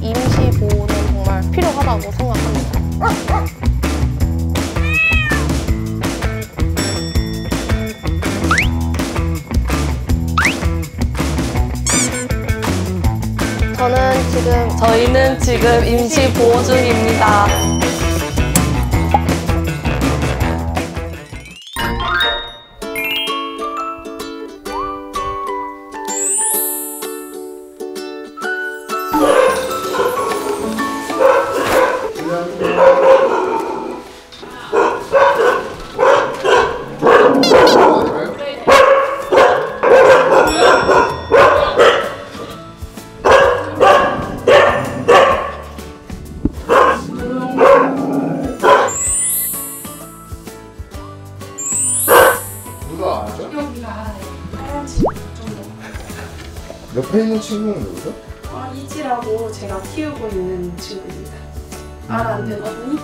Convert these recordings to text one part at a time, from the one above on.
임시 보호는 정말 필요하다고 생각합니다. 저희는 지금 임시 보호 중입니다. 누가 알죠? 여기가 알아요. 하얀 친구 정도. 옆에 있는 친구는 누구죠? 이지라고 제가 키우고 있는 친구입니다. 말 안 되거든요.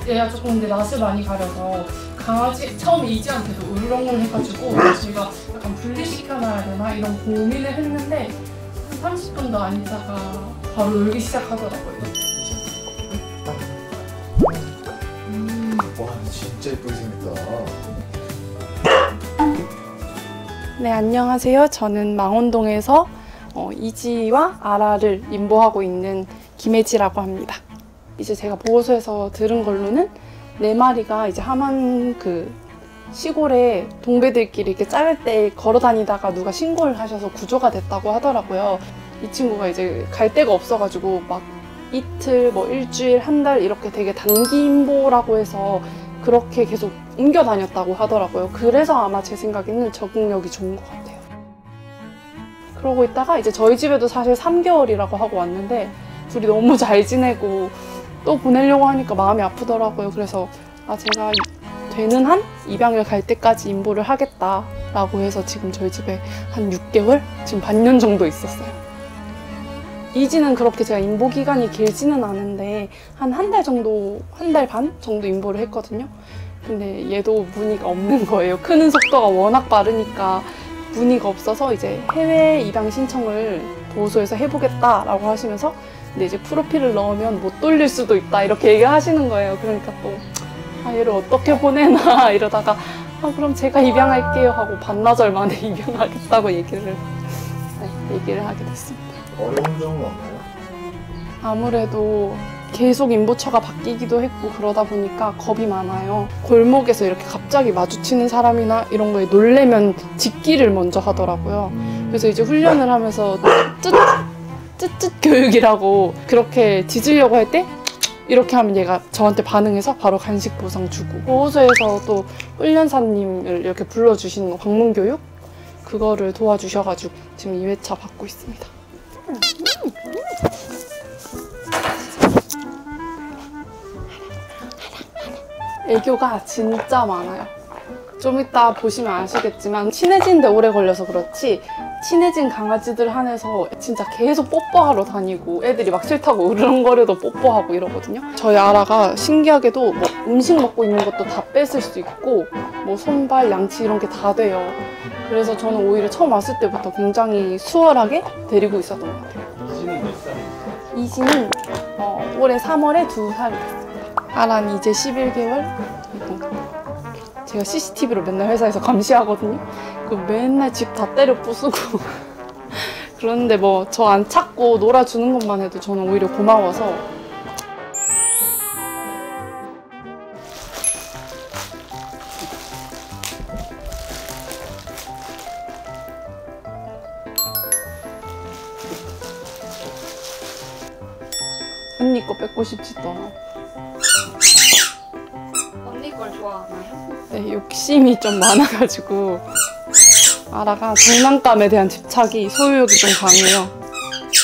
얘가 조금 근데 낯을 많이 가려서 강아지 처음에 이지한테도 으르렁을 해가지고 제가 약간 분리시켜놔야 되나 이런 고민을 했는데 한 30분도 안 있다가 바로 울기 시작하더라고요. 와 진짜 예쁘게 생겼다. 네, 안녕하세요. 저는 망원동에서 이지와 아라를 임보하고 있는 김혜지라고 합니다. 이제 제가 보호소에서 들은 걸로는 4마리가 이제 함안 그 시골에 동배들끼리 이렇게 짤 때 걸어 다니다가 누가 신고를 하셔서 구조가 됐다고 하더라고요. 이 친구가 이제 갈 데가 없어가지고 막 이틀, 뭐 일주일, 한 달 이렇게 되게 단기 임보라고 해서 그렇게 계속 옮겨 다녔다고 하더라고요. 그래서 아마 제 생각에는 적응력이 좋은 것 같아요. 그러고 있다가 이제 저희 집에도 사실 3개월이라고 하고 왔는데 둘이 너무 잘 지내고 또 보내려고 하니까 마음이 아프더라고요. 그래서 제가 되는 한 입양을 갈 때까지 임보를 하겠다라고 해서 지금 저희 집에 한 6개월? 지금 반년 정도 있었어요. 이지는 그렇게 제가 임보 기간이 길지는 않은데 한 달 정도, 한 달 반 정도 임보를 했거든요. 근데 얘도 무늬가 없는 거예요. 크는 속도가 워낙 빠르니까 무늬가 없어서 이제 해외 입양 신청을 보호소에서 해보겠다라고 하시면서 근데 이제 프로필을 넣으면 못 돌릴 수도 있다 이렇게 얘기하시는 거예요. 그러니까 또 얘를 어떻게 보내나 이러다가 그럼 제가 입양할게요 하고 반나절 만에 입양하겠다고 얘기를 하게 됐습니다. 어려운 점은 없나요? 아무래도 계속 임보처가 바뀌기도 했고 그러다 보니까 겁이 많아요. 골목에서 이렇게 갑자기 마주치는 사람이나 이런 거에 놀래면 짖기를 먼저 하더라고요. 그래서 이제 훈련을 하면서 쯧쯧 교육이라고 그렇게 짖으려고 할 때 이렇게 하면 얘가 저한테 반응해서 바로 간식 보상 주고 보호소에서 또 훈련사님을 이렇게 불러주시는 거 방문 교육 그거를 도와주셔가지고 지금 2회차 받고 있습니다. 애교가 진짜 많아요. 좀 이따 보시면 아시겠지만 친해지는데 오래 걸려서 그렇지 친해진 강아지들 한해서 진짜 계속 뽀뽀하러 다니고 애들이 막 싫다고 으르렁거려도 뽀뽀하고 이러거든요. 저희 아라가 신기하게도 뭐 음식 먹고 있는 것도 다 뺏을 수 있고 뭐 손발, 양치 이런 게 다 돼요. 그래서 저는 오히려 처음 왔을 때부터 굉장히 수월하게 데리고 있었던 것 같아요. 이지는 몇 살이에요? 이지는 올해 3월에 2살이 됐습니다. 아란 이제 11개월? 제가 CCTV로 맨날 회사에서 감시하거든요. 그 맨날 집 다 때려 부수고 그런데 뭐 저 안 찾고 놀아주는 것만 해도 저는 오히려 고마워서 언니 거 뺏고 싶지도 않아. 언니 걸 좋아하나요? 네, 욕심이 좀 많아가지고 아라가 장난감에 대한 집착이 소유욕이 좀 강해요.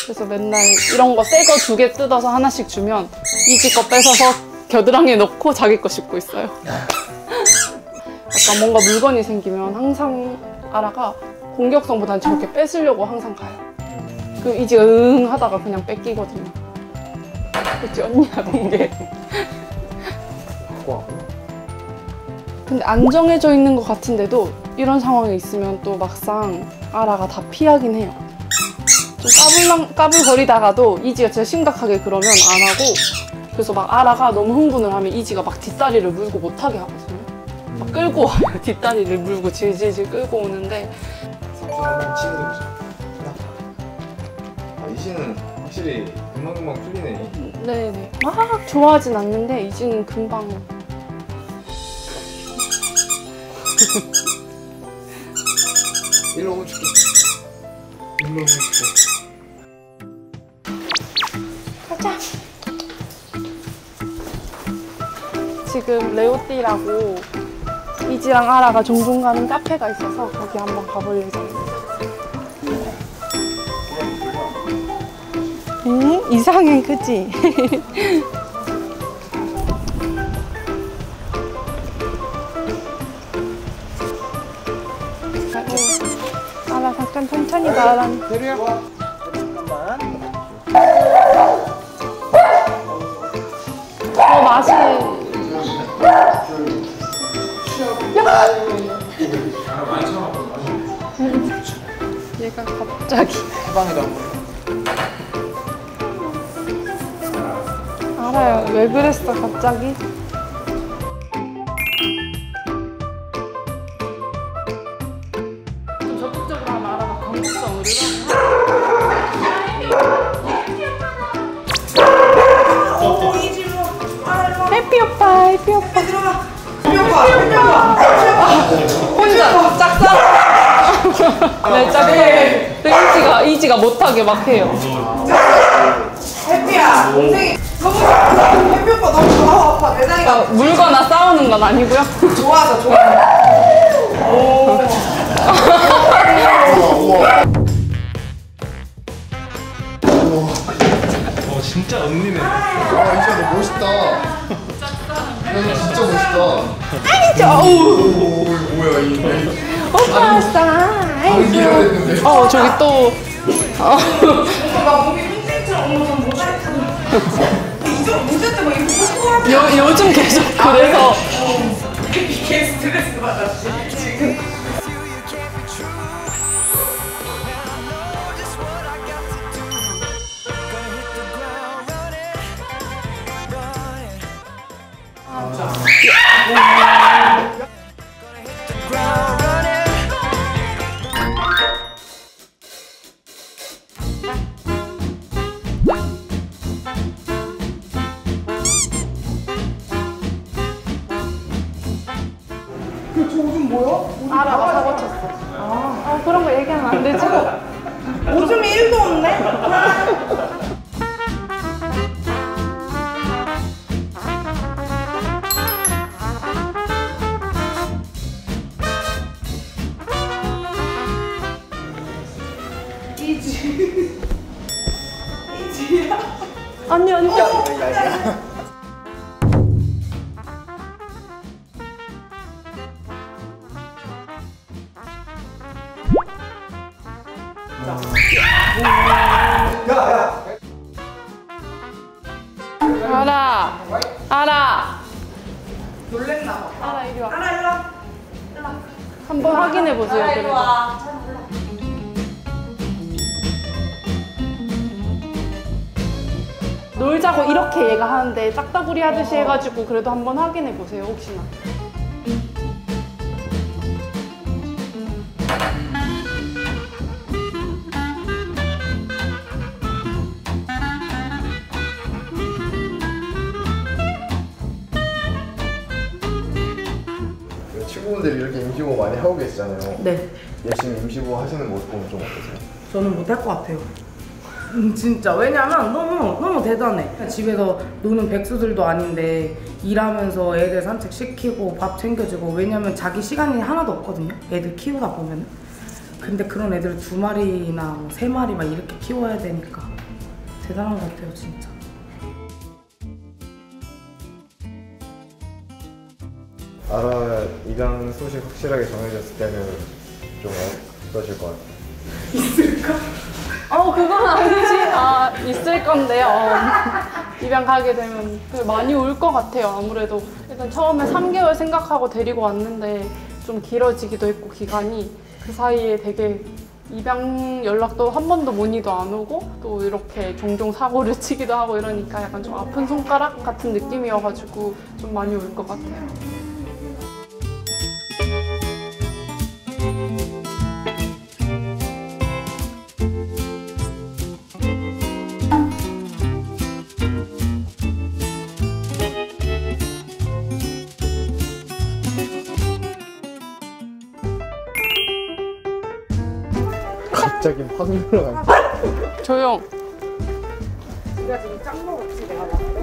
그래서 맨날 이런 거 새 거 2개 뜯어서 하나씩 주면 이지 거 뺏어서 겨드랑이에 넣고 자기 거 씹고 있어요. 약간 뭔가 물건이 생기면 항상 아라가 공격성보다는 저렇게 뺏으려고 항상 가요. 그 이지가 응 하다가 그냥 뺏기거든요. 그치 언니야 공개. 근데 안 정해져 있는 것 같은데도 이런 상황에 있으면 또 막상 아라가 다 피하긴 해요. 좀 까불거리다가도 이지가 진짜 심각하게 그러면 안 하고, 그래서 막 아라가 너무 흥분을 하면 이지가 막 뒷다리를 물고 못하게 하거든요. 막 끌고 와요. 뒷다리를 물고 질질질 끌고 오는데. 삼촌 한번 치워보자. 이지는 확실히 금방금방 풀리네. 네네. 막 좋아하진 않는데 이지는 금방. 일로 오면 줄게. 일로 오면 줄게. 가자. 지금 레오띠라고 이지랑 아라가 종종 가는 카페가 있어서 거기 한번 가볼 예정입니다. 이상해, 그치? 아라 잠깐 천천히 가라. 대리야. 맛이. 얘가 갑자기. 해방이다. 알아요. 왜 그랬어, 갑자기? 좀 적극적으로 하면 알아가 강국성을 해피 오빠, 해피 오빠. 혼자 짝사? 네, 짝사. 이지가 못하게 막 해요. 해피야, 동생이 너무 해피 오빠 너무 좋아. 아파 내 다리가 물거나 싸우는 건 아니고요. 좋아서 좋아. 진짜 언니네. 와 이지야 너 멋있다. 야, 진짜 멋있다. 아니죠. 오 뭐야 이. 오빠 싸. 방귀가 됐는데. 저기 또. 막 몸이 팬팅처럼 어머 전 모자이크. 이정 모자 때문에 이거 뽀뽀하고 요즘 계속 그래서. 이게 스트레스 받았지 지금. 아라가 사고 쳤어. 그런 거 얘기하면 안 되지. 오줌이 1도 없네. 이지야. 언니. 알아. 놀랬나 봐. 알아, 이리 와. 하나 일로 와. 한번 확인해 보세요. 일로 그래도. 와. 놀자고 이렇게 얘가 하는데 짝다구리 하듯이 해가지고 그래도 한번 확인해 보세요. 혹시나. 친구분들이 이렇게 임시보호 많이 하고 계시잖아요. 네. 열심히 임시보호 하시는 모습 보면 좀 어떠세요? 저는 못할 것 같아요. 진짜 왜냐면 너무 대단해. 집에서 노는 백수들도 아닌데 일하면서 애들 산책시키고 밥 챙겨주고, 왜냐면 자기 시간이 하나도 없거든요. 애들 키우다 보면. 근데 그런 애들을 2마리나 3마리 막 이렇게 키워야 되니까 대단한 것 같아요, 진짜. 아라 입양 소식 확실하게 정해졌을 때는 좀 어떠실 것 같아요? 그건 아니지. 있을 건데요. 입양 가게 되면 많이 울 것 같아요. 아무래도 일단 처음에 3개월 생각하고 데리고 왔는데 좀 길어지기도 했고 기간이 그 사이에 되게 입양 연락도 한 번도 문의도 안 오고 또 이렇게 종종 사고를 치기도 하고 이러니까 약간 좀 아픈 손가락 같은 느낌이어가지고 좀 많이 올 것 같아요. 갑자기 확 늘어나. 조용. 네가 지금 짱구 없지 내가 봤을 때?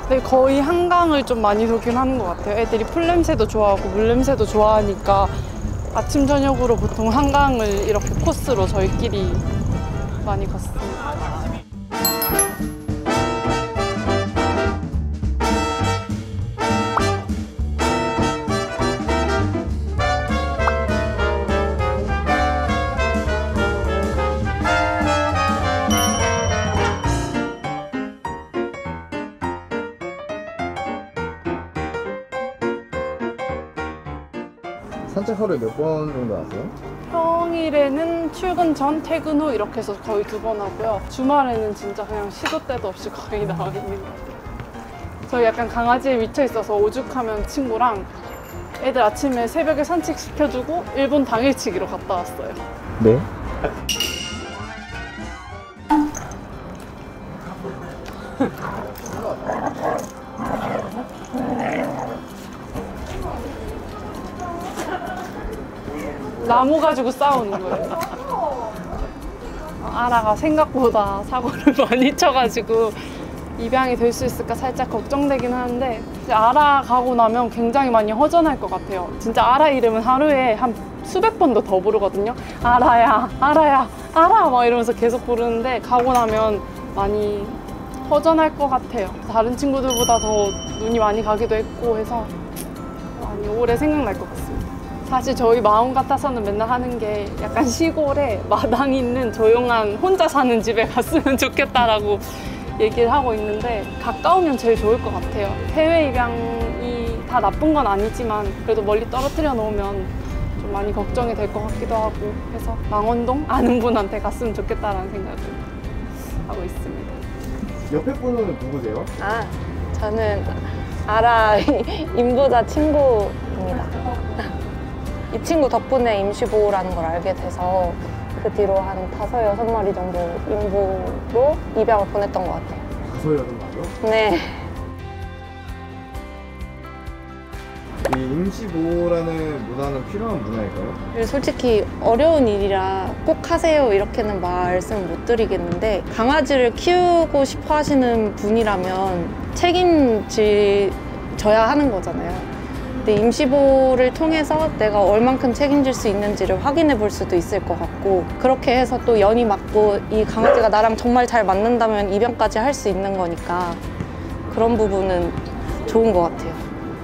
네, 거의 한강을 좀 많이 돌긴 하는 것 같아요. 애들이 풀냄새도 좋아하고 물냄새도 좋아하니까 아침 저녁으로 보통 한강을 이렇게 코스로 저희끼리 많이 갔습니다. 산책 하루에 몇 번 정도 하세요? 평일에는 출근 전, 퇴근 후 이렇게 해서 거의 2번 하고요. 주말에는 진짜 그냥 시도 때도 없이 거의 나와 있는 것 같아요. 저희 약간 강아지에 미쳐 있어서 오죽하면 친구랑 애들 아침에 새벽에 산책시켜주고 일본 당일치기로 갔다 왔어요. 네. 나무 가지고 싸우는 거예요. 아라가 생각보다 사고를 많이 쳐가지고 입양이 될 수 있을까 살짝 걱정되긴 하는데 아라 가고 나면 굉장히 많이 허전할 것 같아요. 진짜 아라 이름은 하루에 한 수백 번도 더 부르거든요. 아라야, 아라야, 아라 막 이러면서 계속 부르는데 가고 나면 많이 허전할 것 같아요. 다른 친구들보다 더 눈이 많이 가기도 했고 해서 많이 오래 생각날 것 같습니다. 사실 저희 마음 같아서는 맨날 하는 게 약간 시골에 마당 있는 조용한 혼자 사는 집에 갔으면 좋겠다라고 얘기를 하고 있는데 가까우면 제일 좋을 것 같아요. 해외 입양이 다 나쁜 건 아니지만 그래도 멀리 떨어뜨려 놓으면 좀 많이 걱정이 될 것 같기도 하고 해서 망원동 아는 분한테 갔으면 좋겠다라는 생각을 하고 있습니다. 옆에 분은 누구세요? 아, 저는 아라 임보자 친구입니다. 이 친구 덕분에 임시보호라는 걸 알게 돼서 그 뒤로 한 5, 6마리 정도 임보로 입양을 보냈던 것 같아요. 5, 6마리요? 네. 이 임시보호라는 문화는 필요한 문화일까요? 솔직히 어려운 일이라 꼭 하세요 이렇게는 말씀 못 드리겠는데 강아지를 키우고 싶어 하시는 분이라면 책임져야 하는 거잖아요. 근데 임시보호를 통해서 내가 얼만큼 책임질 수 있는지를 확인해 볼 수도 있을 것 같고 그렇게 해서 또 연이 맞고 이 강아지가 나랑 정말 잘 맞는다면 입양까지 할 수 있는 거니까 그런 부분은 좋은 것 같아요.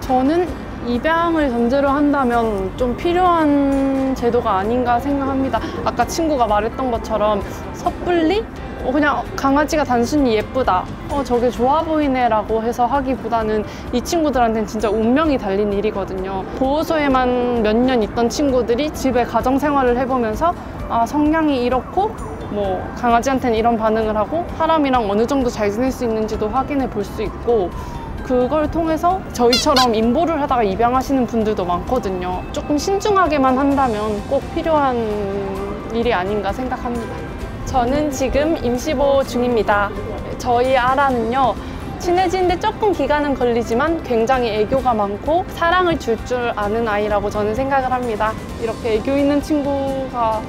저는 입양을 전제로 한다면 좀 필요한 제도가 아닌가 생각합니다. 아까 친구가 말했던 것처럼 섣불리 그냥 강아지가 단순히 예쁘다, 저게 좋아 보이네 라고 해서 하기보다는 이 친구들한테는 진짜 운명이 달린 일이거든요. 보호소에만 몇 년 있던 친구들이 집에 가정생활을 해보면서 아, 성향이 이렇고 뭐 강아지한테는 이런 반응을 하고 사람이랑 어느 정도 잘 지낼 수 있는지도 확인해 볼 수 있고 그걸 통해서 저희처럼 임보를 하다가 입양하시는 분들도 많거든요. 조금 신중하게만 한다면 꼭 필요한 일이 아닌가 생각합니다. 저는 지금 임시보호 중입니다. 저희 아라는요, 친해지는데 조금 기간은 걸리지만 굉장히 애교가 많고 사랑을 줄 아는 아이라고 저는 생각을 합니다. 이렇게 애교 있는 친구가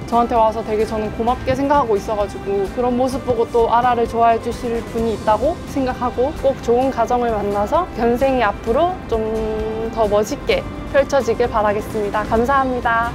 저한테 와서 되게 저는 고맙게 생각하고 있어가지고 그런 모습 보고 또 아라를 좋아해 주실 분이 있다고 생각하고 꼭 좋은 가정을 만나서 견생이 앞으로 좀 더 멋있게 펼쳐지길 바라겠습니다. 감사합니다.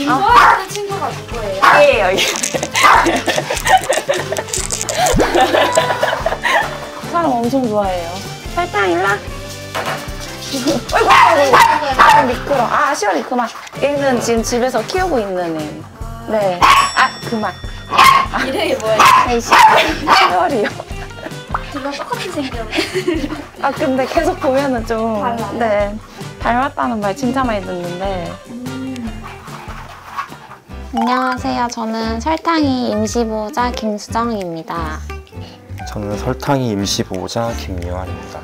인도하는 친구가 누구예요? 아예요. 사람 엄청 좋아해요. 설탕 일라. 어이구, 미끄러. 아, 시월이 그만. 얘는 지금 집에서 키우고 있는 애. 네. 아, 그만. 이름이 뭐예요? 네, 시월이요. 둘다 똑같이 생겼네. 아, 근데 계속 보면은 좀. 달라요? 네. 닮았다는 말 진짜 많이 듣는데. 안녕하세요. 저는 설탕이 임시보호자 김수정입니다. 저는 설탕이 임시보호자 김유한입니다.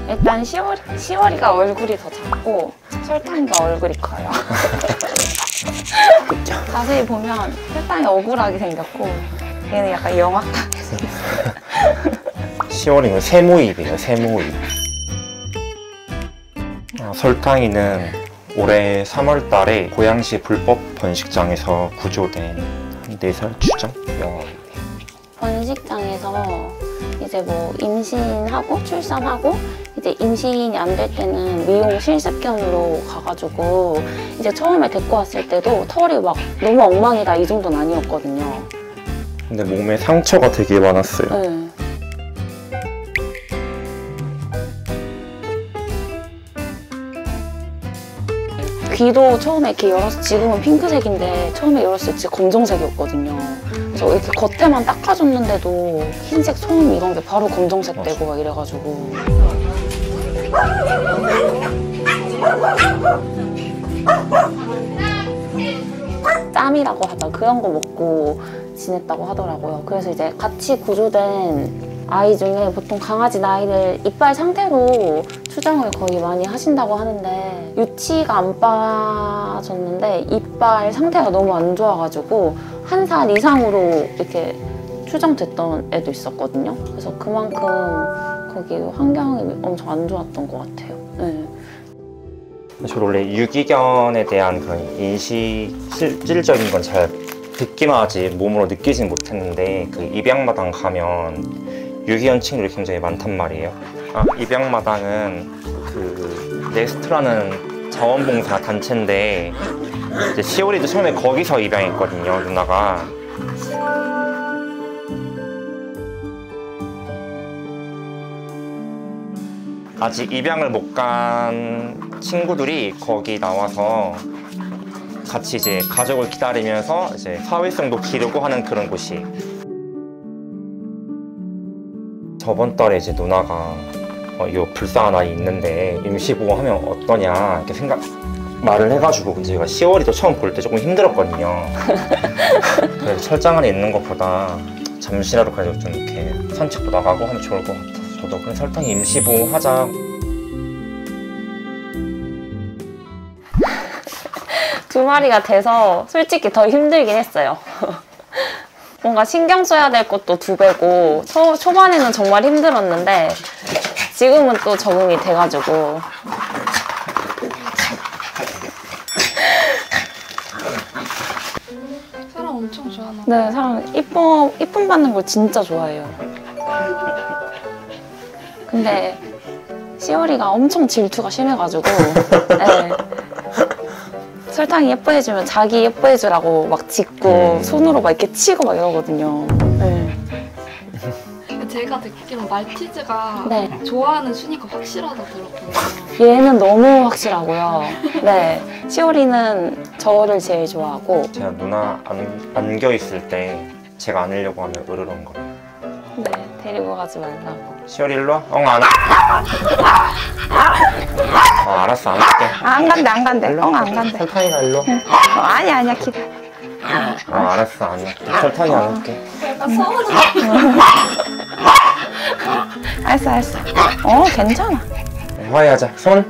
일단 시월이가 얼굴이 더 작고 설탕이가 얼굴이 커요. 자세히 보면 설탕이 억울하게 생겼고 얘는 약간 영악하게 생겼어요. 10월이면 세모입이에요, 세모입. 설탕이는 올해 3월 달에 고양시 불법 번식장에서 구조된 한 4살 추정 영아입니다. 번식장에서 이제 뭐 임신하고 출산하고 이제 임신이 안 될 때는 미용 실습견으로 가가지고 이제 처음에 데리고 왔을 때도 털이 막 너무 엉망이다 이 정도는 아니었거든요. 근데 몸에 상처가 되게 많았어요. 네. 귀도 처음에 이렇게 열었을 때 지금은 핑크색인데 처음에 열었을 때 진짜 검정색이었거든요. 그래서 이렇게 겉에만 닦아줬는데도 흰색 손 이런 게 바로 검정색 되고 막 이래가지고. 짬이라고 하다 그런 거 먹고 지냈다고 하더라고요. 그래서 이제 같이 구조된 아이 중에 보통 강아지 나이를 이빨 상태로 추정을 거의 많이 하신다고 하는데 유치가 안 빠졌는데 이빨 상태가 너무 안 좋아가지고 1살 이상으로 이렇게 추정됐던 애도 있었거든요. 그래서 그만큼 거기 환경이 엄청 안 좋았던 것 같아요. 네. 저 원래 유기견에 대한 그런 인식, 실질적인 건 잘 듣기만 하지 몸으로 느끼진 못했는데 그 입양마당 가면 유기견 친구들이 굉장히 많단 말이에요. 입양마당은 그 네스트라는 자원봉사 단체인데 이제 시오리도 처음에 거기서 입양했거든요, 누나가. 아직 입양을 못 간 친구들이 거기 나와서 같이 이제 가족을 기다리면서 이제 사회성도 기르고 하는 그런 곳이. 저번 달에 이제 누나가 이거 불쌍한 아이 있는데 임시보호하면 어떠냐 이렇게 말을 해가지고 제가 10월이도 처음 볼 때 조금 힘들었거든요. 그래서 철장 안에 있는 것보다 잠시라도 그래도 좀 이렇게 산책도 나가고 하면 좋을 것 같아서 저도 그냥 설탕이 임시보호하자. 두 마리가 돼서 솔직히 더 힘들긴 했어요. 뭔가 신경 써야 될 것도 2배고 초반에는 정말 힘들었는데 지금은 또 적응이 돼가지고 사람 엄청 좋아하나? 네, 사람 이쁨 받는 걸 진짜 좋아해요. 근데 시오리가 엄청 질투가 심해가지고 네. 설탕이 예뻐해주면 자기 예뻐해주라고 막 짖고 손으로 막 이렇게 치고 막 이러거든요. 네. 제가 듣기로 말티즈가 네. 좋아하는 순위가 확실하다 들었거든요. 얘는 너무 확실하고요. 네, 시오리는 저를 제일 좋아하고 제가 누나 안겨 있을 때 제가 안으려고 하면 으르렁 거려요. 네, 데리고 가지 말라고. 시월이 일로 와? 안 와. 알았어, 안 할게. 안 간대. 안 간대. 설탕이가 일로 와. 아니야, 기다려. 알았어, 안 할게. 설탕이 안 할게. 약간 서운해. 알았어. 괜찮아. 화해하자. 손.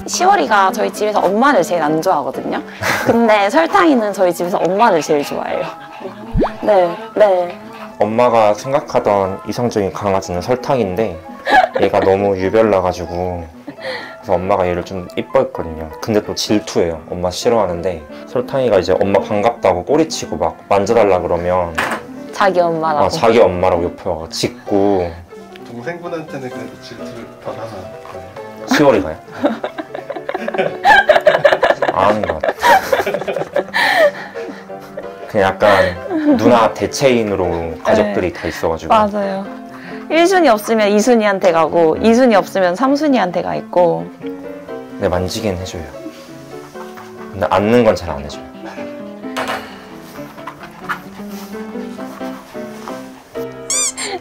시월이가 저희 집에서 엄마를 제일 안 좋아하거든요. 근데 설탕이는 저희 집에서 엄마를 제일 좋아해요. 네. 엄마가 생각하던 이상적인 강아지는 설탕인데 얘가 너무 유별나가지고 그래서 엄마가 얘를 좀 이뻐했거든요. 근데 또 질투해요. 엄마 싫어하는데 설탕이가 이제 엄마 반갑다고 꼬리치고 막 만져달라 그러면 자기 엄마라고. 자기 엄마라고 옆에 와서 짖고. 동생분한테는 그래도 질투를 덜 하나? 10월이 가요. 안 하는 것 같아. 그냥 약간 누나 대체인으로 가족들이 다 있어가지고. 맞아요. 1순위 없으면 2순위한테 가고 2순위 없으면 3순위한테 가 있고. 근데 만지긴 해줘요. 근데 앉는 건 잘 안 해줘요.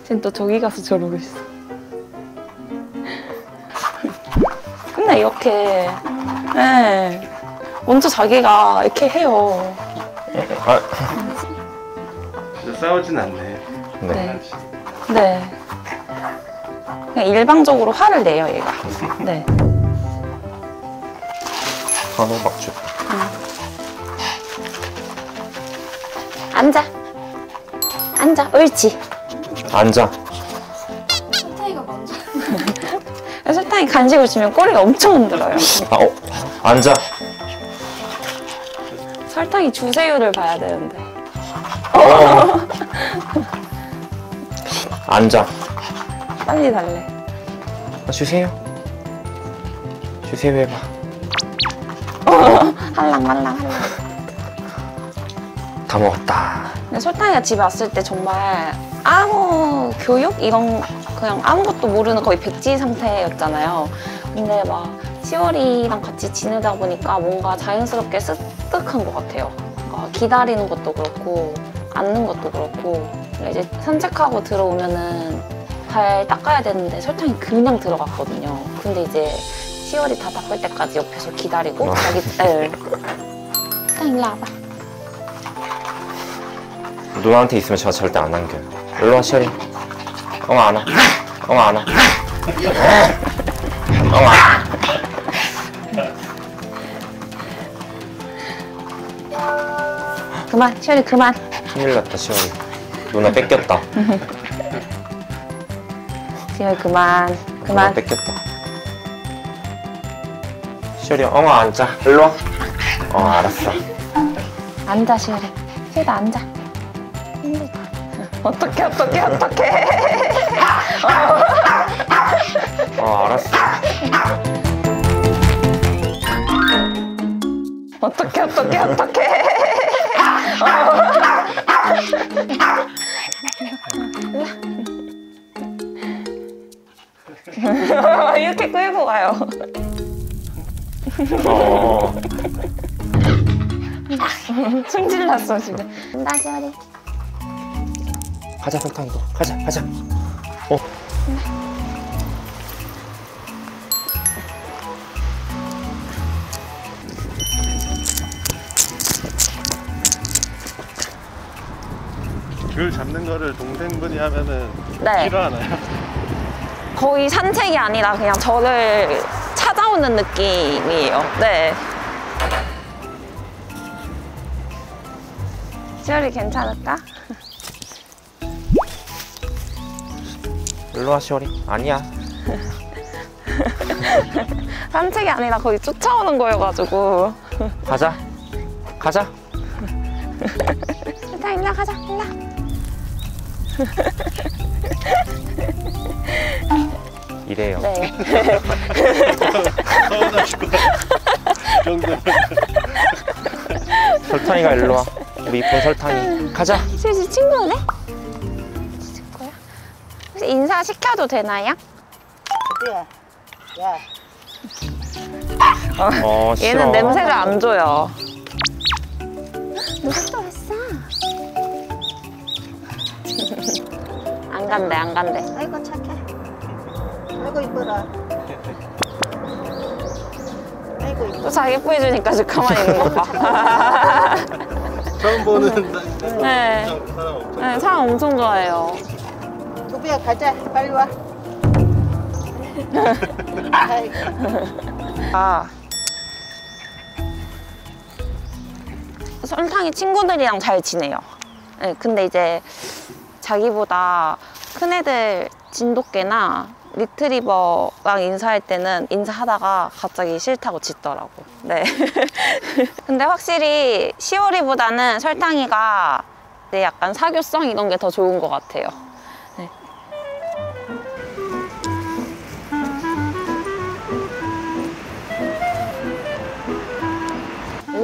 쟤는 또 저기 가서 저러고 있어. 근데 이렇게 네. 먼저 자기가 이렇게 해요. 아, 싸우진 않네. 네. 네. 그냥 일방적으로 화를 내요, 얘가. 네. 한호박죽. 앉아. 앉아. 옳지. 앉아. 설탕이가 먼저. 설탕이 간식을 주면 꼬리가 엄청 흔들어요. 앉아. 설탕이 주세요를 봐야 되는데. 앉아. 빨리 달래. 주세요. 주세요 해봐. 할랑말랑. 다 먹었다. 근데 설탕이가 집에 왔을 때 정말 아무 교육? 이런 그냥 아무것도 모르는 거의 백지 상태였잖아요. 근데 막 시월이랑 같이 지내다 보니까 뭔가 자연스럽게 습득한 것 같아요. 그러니까 기다리는 것도 그렇고 앉는 것도 그렇고 이제 산책하고 들어오면은 발 닦아야 되는데 설탕이 그냥 들어갔거든요. 근데 이제 시월이 다 닦을 때까지 옆에서 기다리고 자기 설탕 일로 와봐. 누나한테 있으면 제가 절대 안 남겨요. 일로 와, 시열이. 엉아 안 와. 엉아 안 와. 엉아. 그만, 시월이 그만. 큰일 났다, 시열이. 누나 뺏겼다. 시월이 그만. 누나 그만. 뺏겼다. 시열이 엉아 앉아. 일로 와. 알았어. 앉아, 시월이. 시월이 앉아. 힘들다. 어떡해. 알았어. 어떡해. 이렇게 끌고 가요. 승질났어, 지금. 나 시월이. 가자, 설탕이도. 가자. 귤 잡는 거를 동생분이 하면은 네. 싫어하나요? 거의 산책이 아니라 그냥 저를 찾아오는 느낌이에요. 네. 시월이 괜찮을까? 일로 와, 시열이. 아니야. 산책이 아니라 거의 쫓아오는 거여가지고. 가자. 일단 일로 가자, 일로. 이래요. 네. 서운하실 것 같아요. 이 정도면. 설탕이가 일로 와. 우리 이쁜 설탕이. 가자. 실시 친구네? 친구야? 혹시 인사 시켜도 되나요? 싫어. 얘는 냄새를 안 줘요. 누가 또 왔어? 안 간대. 아이고 착해. 아이고 이뻐라. 아이고 이뻐. 또 자기 예쁘게 주니까 지금 가만히 있는 거 봐. 처음 보는 네. 사람 없죠? 네, 사람 엄청 좋아해요. 두부야 가자. 빨리 와. 아이고. 설탕이 친구들이랑 잘 지내요. 네, 근데 이제 자기보다 큰 애들 진돗개나 리트리버랑 인사할 때는 인사하다가 갑자기 싫다고 짖더라고. 네. 근데 확실히 시오리보다는 설탕이가 약간 사교성 이런 게 더 좋은 것 같아요. 네.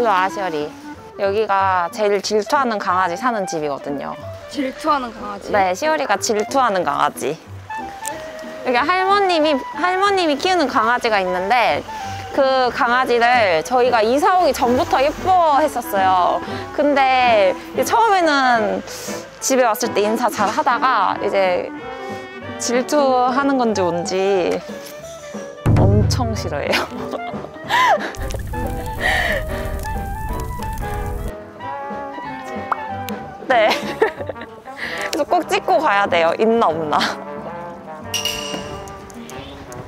일로 와, 시열이. 여기가 제일 질투하는 강아지 사는 집이거든요. 질투하는 강아지. 네, 시열이가 질투하는 강아지. 여기 할머님이 키우는 강아지가 있는데 그 강아지를 저희가 이사 오기 전부터 예뻐했었어요. 근데 처음에는 집에 왔을 때 인사 잘 하다가 이제 질투하는 건지 뭔지 엄청 싫어해요. 네. 그래서 꼭 찍고 가야 돼요. 있나 없나.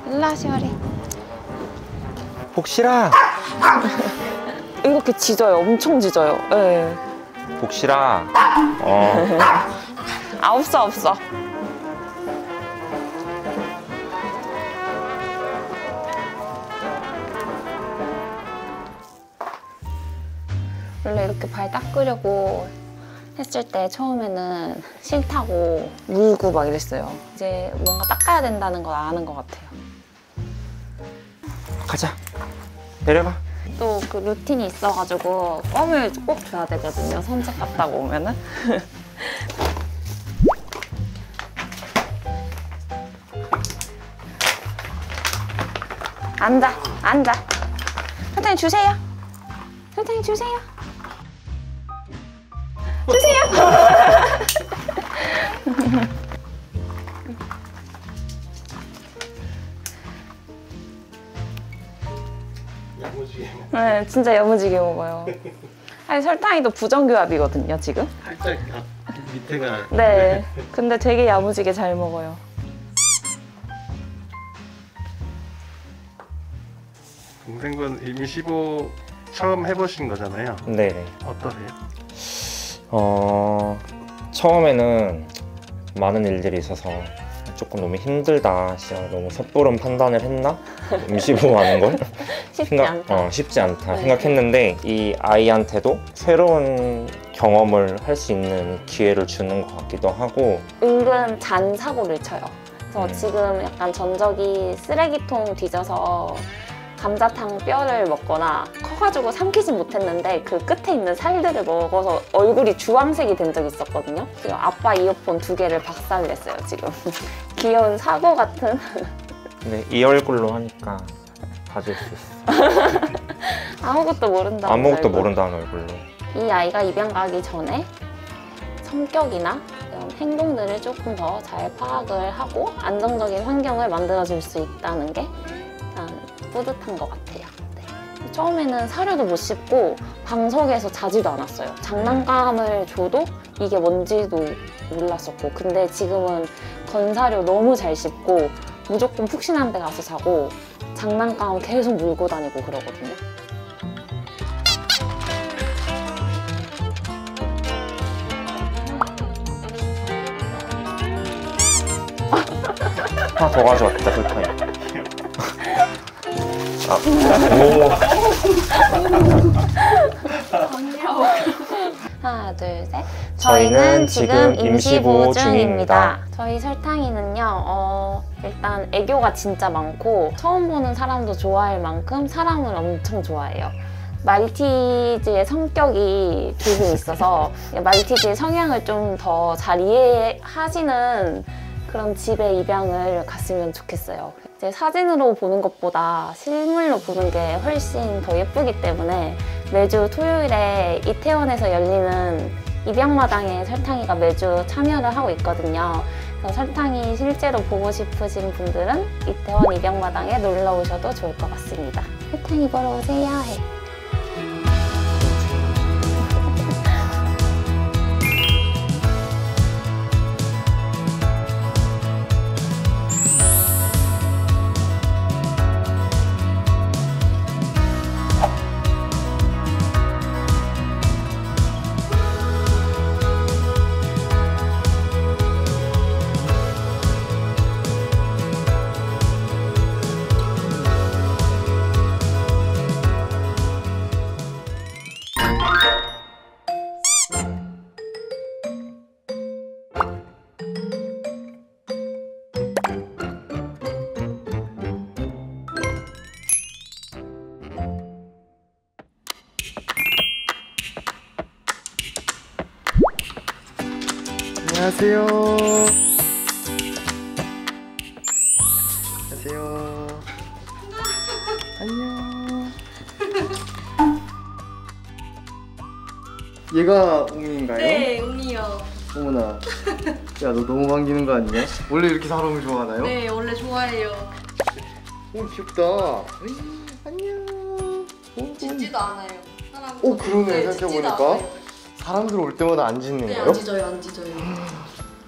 일라 시월이. 복실아. 이렇게 짖어요. 엄청 짖어요. 네. 복실아. 아, 없어. 원래 이렇게 발 닦으려고 했을 때 처음에는 싫다고 물고 막 이랬어요. 이제 뭔가 닦아야 된다는 걸 아는 것 같아요. 가자. 내려가. 또 그 루틴이 있어가지고 껌을 꼭 줘야 되거든요. 산책 갔다가 오면은. 앉아. 설탕이 주세요. 네, 진짜 야무지게 먹어요. 아니, 설탕이도 부정교합이거든요, 지금. 살짝 밑에가. 네, 근데 되게 야무지게 잘 먹어요. 동생분 임시보 처음 해보신 거잖아요. 네네. 어떠세요? 처음에는 많은 일들이 있어서 조금 너무 힘들다. 진짜 너무 섣부른 판단을 했나? 임시보하는 걸? 쉽지 않다 네. 생각했는데 이 아이한테도 새로운 경험을 할 수 있는 기회를 주는 것 같기도 하고 은근 잔 사고를 쳐요. 그래서 지금 약간 전적이 쓰레기통 뒤져서 감자탕 뼈를 먹거나 커가지고 삼키진 못했는데 그 끝에 있는 살들을 먹어서 얼굴이 주황색이 된 적이 있었거든요. 지금 아빠 이어폰 2개를 박살냈어요, 지금. 귀여운 사고 같은. 근데 이 얼굴로 하니까 봐줄 수 있어. 아무것도 모른다. 아무것도 모른다는 얼굴로. 이 아이가 입양 가기 전에 성격이나 이런 행동들을 조금 더 잘 파악을 하고 안정적인 환경을 만들어줄 수 있다는 게 일단 뿌듯한 것 같아요. 네. 처음에는 사료도 못 씹고 방석에서 자지도 않았어요. 장난감을 줘도 이게 뭔지도 몰랐었고, 근데 지금은 건사료 너무 잘 씹고 무조건 푹신한 데 가서 자고 장난감 계속 물고 다니고 그러거든요. 하나 더 가져왔다, 설탕이. 하나, 둘, 셋. 저희는 지금 임시보호 중입니다. 저희 설탕이는요, 일단 애교가 진짜 많고 처음 보는 사람도 좋아할 만큼 사람을 엄청 좋아해요. 말티즈의 성격이 두 개 있어서 말티즈의 성향을 좀 더 잘 이해하시는 그런 집에 입양을 갔으면 좋겠어요. 이제 사진으로 보는 것보다 실물로 보는 게 훨씬 더 예쁘기 때문에 매주 토요일에 이태원에서 열리는 입양마당에 설탕이가 매주 참여를 하고 있거든요. 그래서 설탕이 실제로 보고 싶으신 분들은 이태원 입양마당에 놀러 오셔도 좋을 것 같습니다. 설탕이 보러 오세요 해. 안녕하세요. 안녕하세요. 안녕. 얘가 웅이인가요? 네, 웅이요. 어머나. 야, 너 너무 반기는 거 아니냐? 원래 이렇게 사람을 좋아하나요? 네, 원래 좋아해요. 오, 귀엽다. 안녕. 짖지도 않아요. 사람. 오, 그러네. 네, 생각해보니까. 짖지도 않아요. 사람들 올 때마다 안 짖는 네, 거예요? 안 짖어요, 안 짖어요.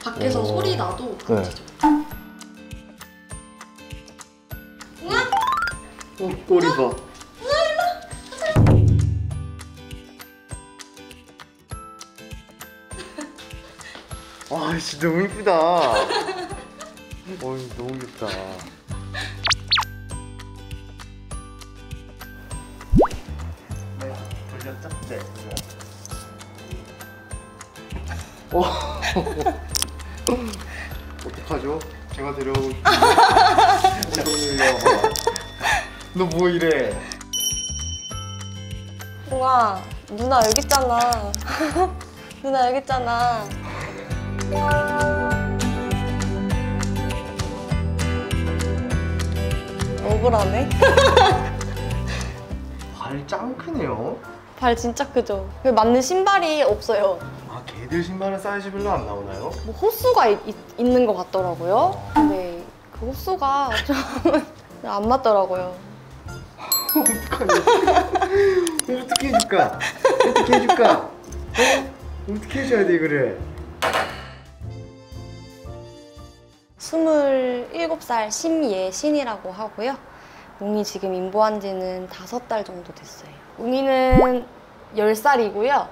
밖에서 오. 소리 나도 네. 안 짖어요. 꼬리 봐. 아, 진짜 너무 이쁘다. 어이, 너무 귀엽다. 네, 돌렸죠? 네. 어떡하죠? 제가 데려오고 싶은데. 너 뭐 이래? 웅아, 누나 여기 있잖아. 누나 여기 있잖아. 억울하네. 발이 짱 크네요. 발 진짜 크죠? 그 맞는 신발이 없어요. 아, 개들 신발은 사이즈별로 안 나오나요? 뭐 호수가 있는 것 같더라고요. 근데 그 호수가 좀 안 맞더라고요. 어떻게 해줄까? 어떻게 해줄까? 어떻게 해줘야 돼, 그래? 27살 심예신이라고 하고요. 웅이 지금 임보한 지는 5달 정도 됐어요. 웅이는 10살이고요.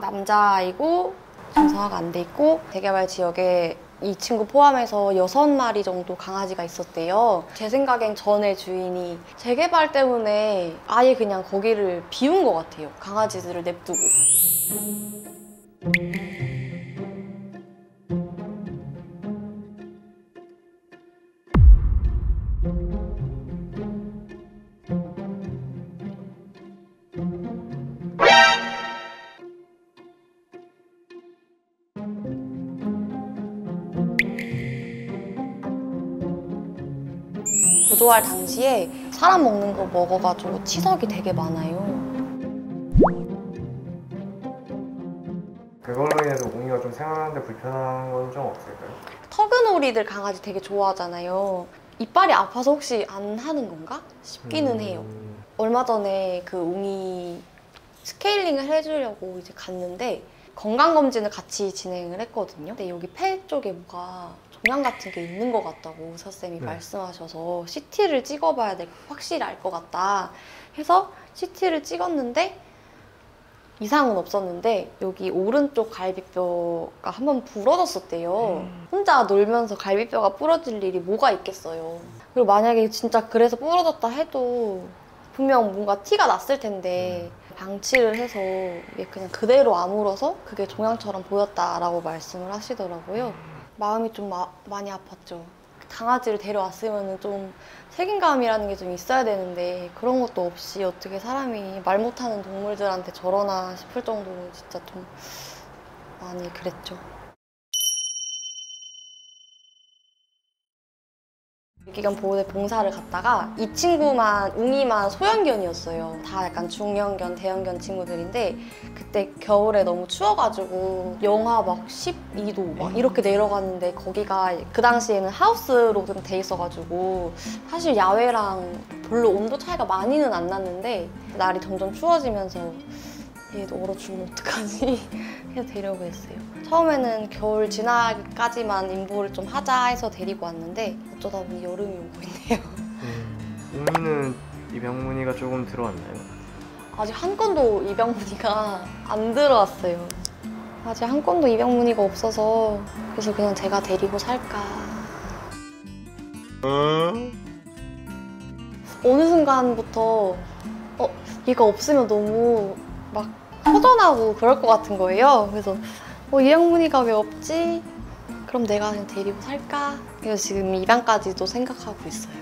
남자아이고 정상화가 안 돼 있고 대개발 지역에 이 친구 포함해서 6마리 정도 강아지가 있었대요. 제 생각엔 전에 주인이 재개발 때문에 아예 그냥 거기를 비운 것 같아요. 강아지들을 냅두고. 구조할 당시에 사람 먹는 거 먹어가지고 치석이 되게 많아요. 그걸로 인해서 웅이가 좀 생활하는데 불편한 건 좀 없을까요? 터그놀이들 강아지 되게 좋아하잖아요. 이빨이 아파서 혹시 안 하는 건가 싶기는 해요. 얼마 전에 그 웅이 스케일링을 해주려고 이제 갔는데 건강검진을 같이 진행을 했거든요. 근데 여기 폐 쪽에 뭐가 종양 같은 게 있는 것 같다고 의사쌤이 말씀하셔서 CT를 찍어봐야 될 확실히 알 것 같다 해서 CT를 찍었는데 이상은 없었는데 여기 오른쪽 갈비뼈가 한번 부러졌었대요. 혼자 놀면서 갈비뼈가 부러질 일이 뭐가 있겠어요. 그리고 만약에 진짜 그래서 부러졌다 해도 분명 뭔가 티가 났을 텐데 방치를 해서 그냥 그대로 아물어서 그게 종양처럼 보였다라고 말씀을 하시더라고요. 마음이 좀 많이 아팠죠. 강아지를 데려왔으면 좀 책임감이라는 게 좀 있어야 되는데 그런 것도 없이 어떻게 사람이 말 못하는 동물들한테 저러나 싶을 정도로 진짜 좀 많이 그랬죠. 유기견 보호대 봉사를 갔다가 이 친구만, 웅이만 소형견이었어요. 다 약간 중형견, 대형견 친구들인데 그때 겨울에 너무 추워가지고 영하 막 12도 막 이렇게 내려갔는데 거기가 그 당시에는 하우스로 좀 돼 있어가지고 사실 야외랑 별로 온도 차이가 많이는 안 났는데 날이 점점 추워지면서 얘도 얼어 죽으면 어떡하지? 해서 데려오게 됐어요. 처음에는 겨울 지나기까지만 임보를 좀 하자 해서 데리고 왔는데 어쩌다 보니 여름이 오고 있네요. 웅이는 입양 문의가 조금 들어왔나요? 아직 한 건도 입양 문의가 안 들어왔어요. 아직 한 건도 입양 문의가 없어서 그래서 그냥 제가 데리고 살까. 어느 순간부터 얘가 없으면 너무 막 허전하고 그럴 것 같은 거예요. 그래서 입양 문의가 왜 없지? 그럼 내가 그냥 데리고 살까? 그래서 지금 입양까지도 생각하고 있어요.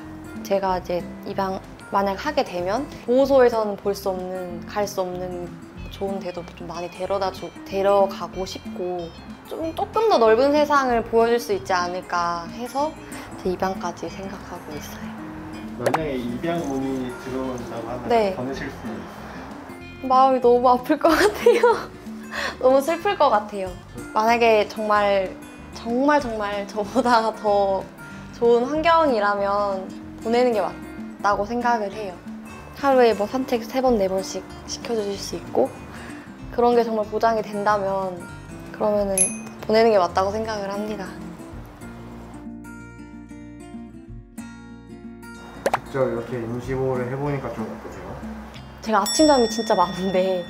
제가 이제 입양 만약 하게 되면 보호소에서는 볼 수 없는, 갈 수 없는 좋은 데도 좀 많이 데려가고 싶고 조금 더 넓은 세상을 보여줄 수 있지 않을까 해서 제 입양까지 생각하고 있어요. 만약에 입양운이 들어온다고 하면 네. 보내실 수 있어요? 마음이 너무 아플 것 같아요. 너무 슬플 것 같아요. 만약에 정말 저보다 더 좋은 환경이라면 보내는 게 맞다고 생각을 해요. 하루에 뭐 산책 3번, 4번씩 시켜주실 수 있고 그런 게 정말 보장이 된다면 그러면은 보내는 게 맞다고 생각을 합니다. 직접 이렇게 임시보호를 해보니까 좀 어떠세요? 제가 아침잠이 진짜 많은데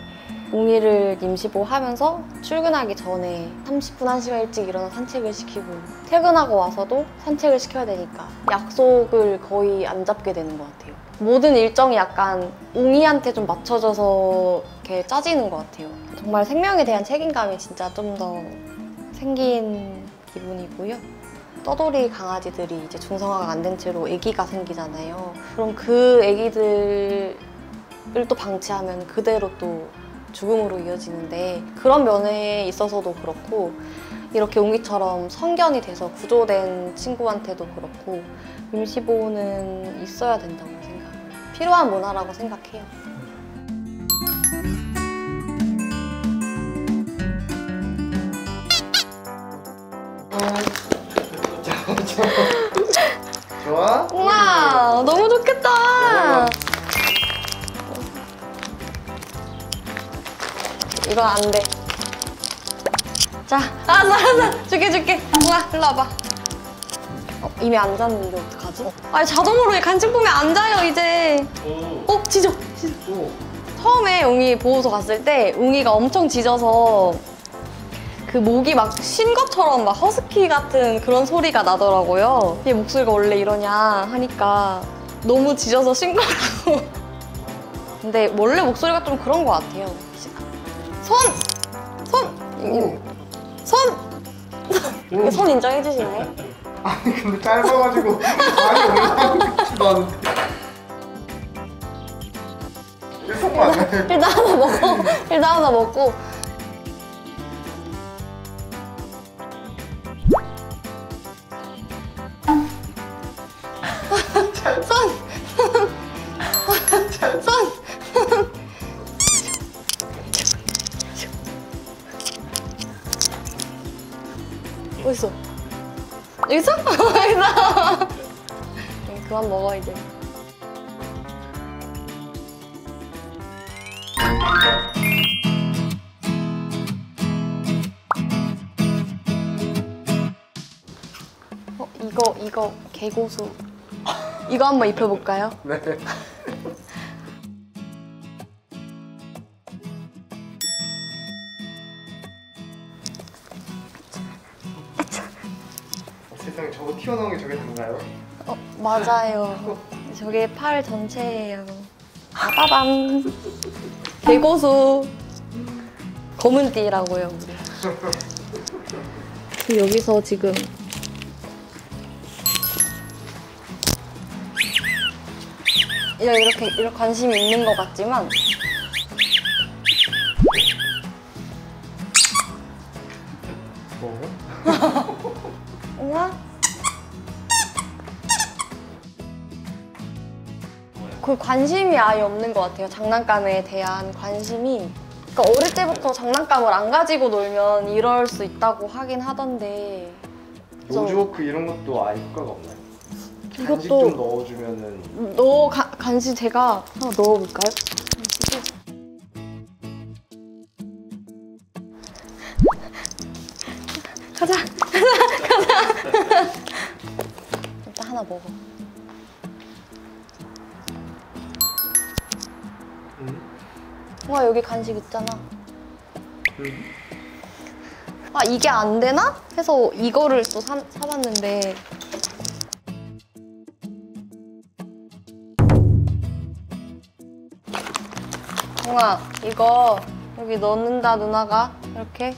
웅이를 임시보호하면서 출근하기 전에 30분, 1시간 일찍 일어나 산책을 시키고 퇴근하고 와서도 산책을 시켜야 되니까 약속을 거의 안 잡게 되는 것 같아요. 모든 일정이 약간 웅이한테 좀 맞춰져서 이렇게 짜지는 것 같아요. 정말 생명에 대한 책임감이 진짜 좀 더 생긴 기분이고요. 떠돌이 강아지들이 이제 중성화가 안 된 채로 아기가 생기잖아요. 그럼 그 아기들을 또 방치하면 그대로 또 죽음으로 이어지는데 그런 면에 있어서도 그렇고 이렇게 웅이처럼 성견이 돼서 구조된 친구한테도 그렇고 임시보호는 있어야 된다고 생각해요. 필요한 문화라고 생각해요. 좋아? 우와 너무 좋겠다. 이건 안 돼. 자, 알았어. 줄게. 우와, 일로 와봐. 이미 앉았는데 어떡하지? 아니, 자동으로 간식봉에 앉아요, 이제. 짖어. 처음에 웅이 보호소 갔을 때 웅이가 엄청 짖어서 그 목이 막 쉰 것처럼 막 허스키 같은 그런 소리가 나더라고요. 얘 목소리가 원래 이러냐 하니까 너무 짖어서 쉰 거라고. 근데 원래 목소리가 좀 그런 것 같아요. 손 인정해 주실래요? 아니 근데 짧아가지고 많이 올라가는 것 같지도 않은데. 손 아니야? 일단 하나 먹고. 손. 어딨어? 여기 있어? 여기 있어. 그만 먹어 이제. 이거 개고수. 이거 한번 입혀볼까요? 네. 세상에 저거 튀어나온 게 저게 단가요? 맞아요. 저게 팔 전체예요. 빠밤. 개고수. 검은띠라고요, 우리. 여기서 지금 이렇게 관심이 있는 것 같지만 우와. 그 관심이 아예 없는 것 같아요. 장난감에 대한 관심이. 그러니까 어릴 때부터 장난감을 안 가지고 놀면 이럴 수 있다고 하긴 하던데. 노즈워크 이런 것도 아예 효과가 없나요? 간식 이것도 좀 넣어주면은. 간식 제가 하나 넣어볼까요? 가자. 일단 하나 먹어. 와 여기 간식 있잖아. 아 이게 안 되나? 해서 이거를 또 사봤는데 동아 이거 여기 넣는다 누나가 이렇게.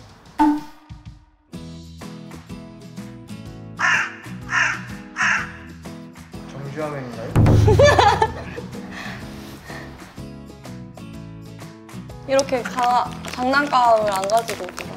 정주화면인가요? 이렇게 장난감을 안 가지고 오구나.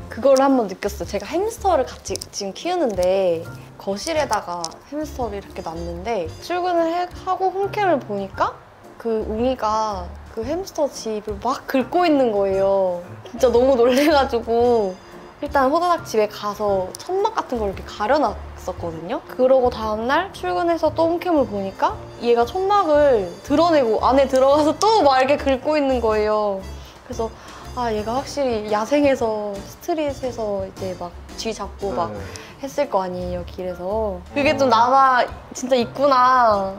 그걸 한번 느꼈어요. 제가 햄스터를 같이 지금 키우는데 거실에다가 햄스터를 이렇게 놨는데 출근을 하고 홈캠을 보니까 그 웅이가 그 햄스터 집을 막 긁고 있는 거예요. 진짜 너무 놀래가지고 일단 호다닥 집에 가서 천막 같은 걸 이렇게 가려놨었거든요. 그러고 다음날 출근해서 또 홈캠을 보니까 얘가 천막을 드러내고 안에 들어가서 또 막 이렇게 긁고 있는 거예요. 그래서 아, 얘가 확실히 야생에서 스트릿에서 이제 막 쥐 잡고 막 했을 거 아니에요, 길에서. 그게 좀 남아 진짜 있구나.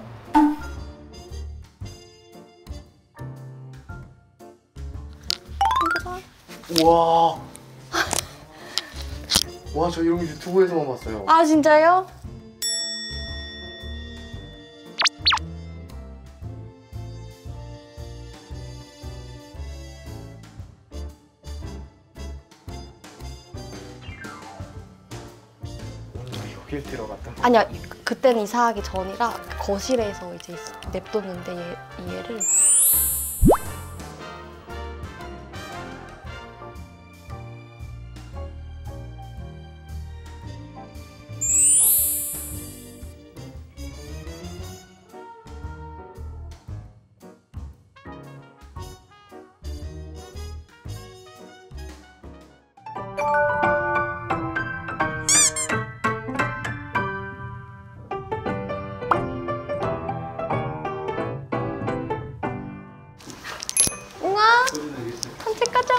우와. 와, 저 이런 거 유튜브에서만 봤어요. 아, 진짜요? 여길 들어갔다. 아니야, 그때는 이사하기 전이라 거실에서 이제 냅뒀는데 얘를. 웅아, 산책 가자.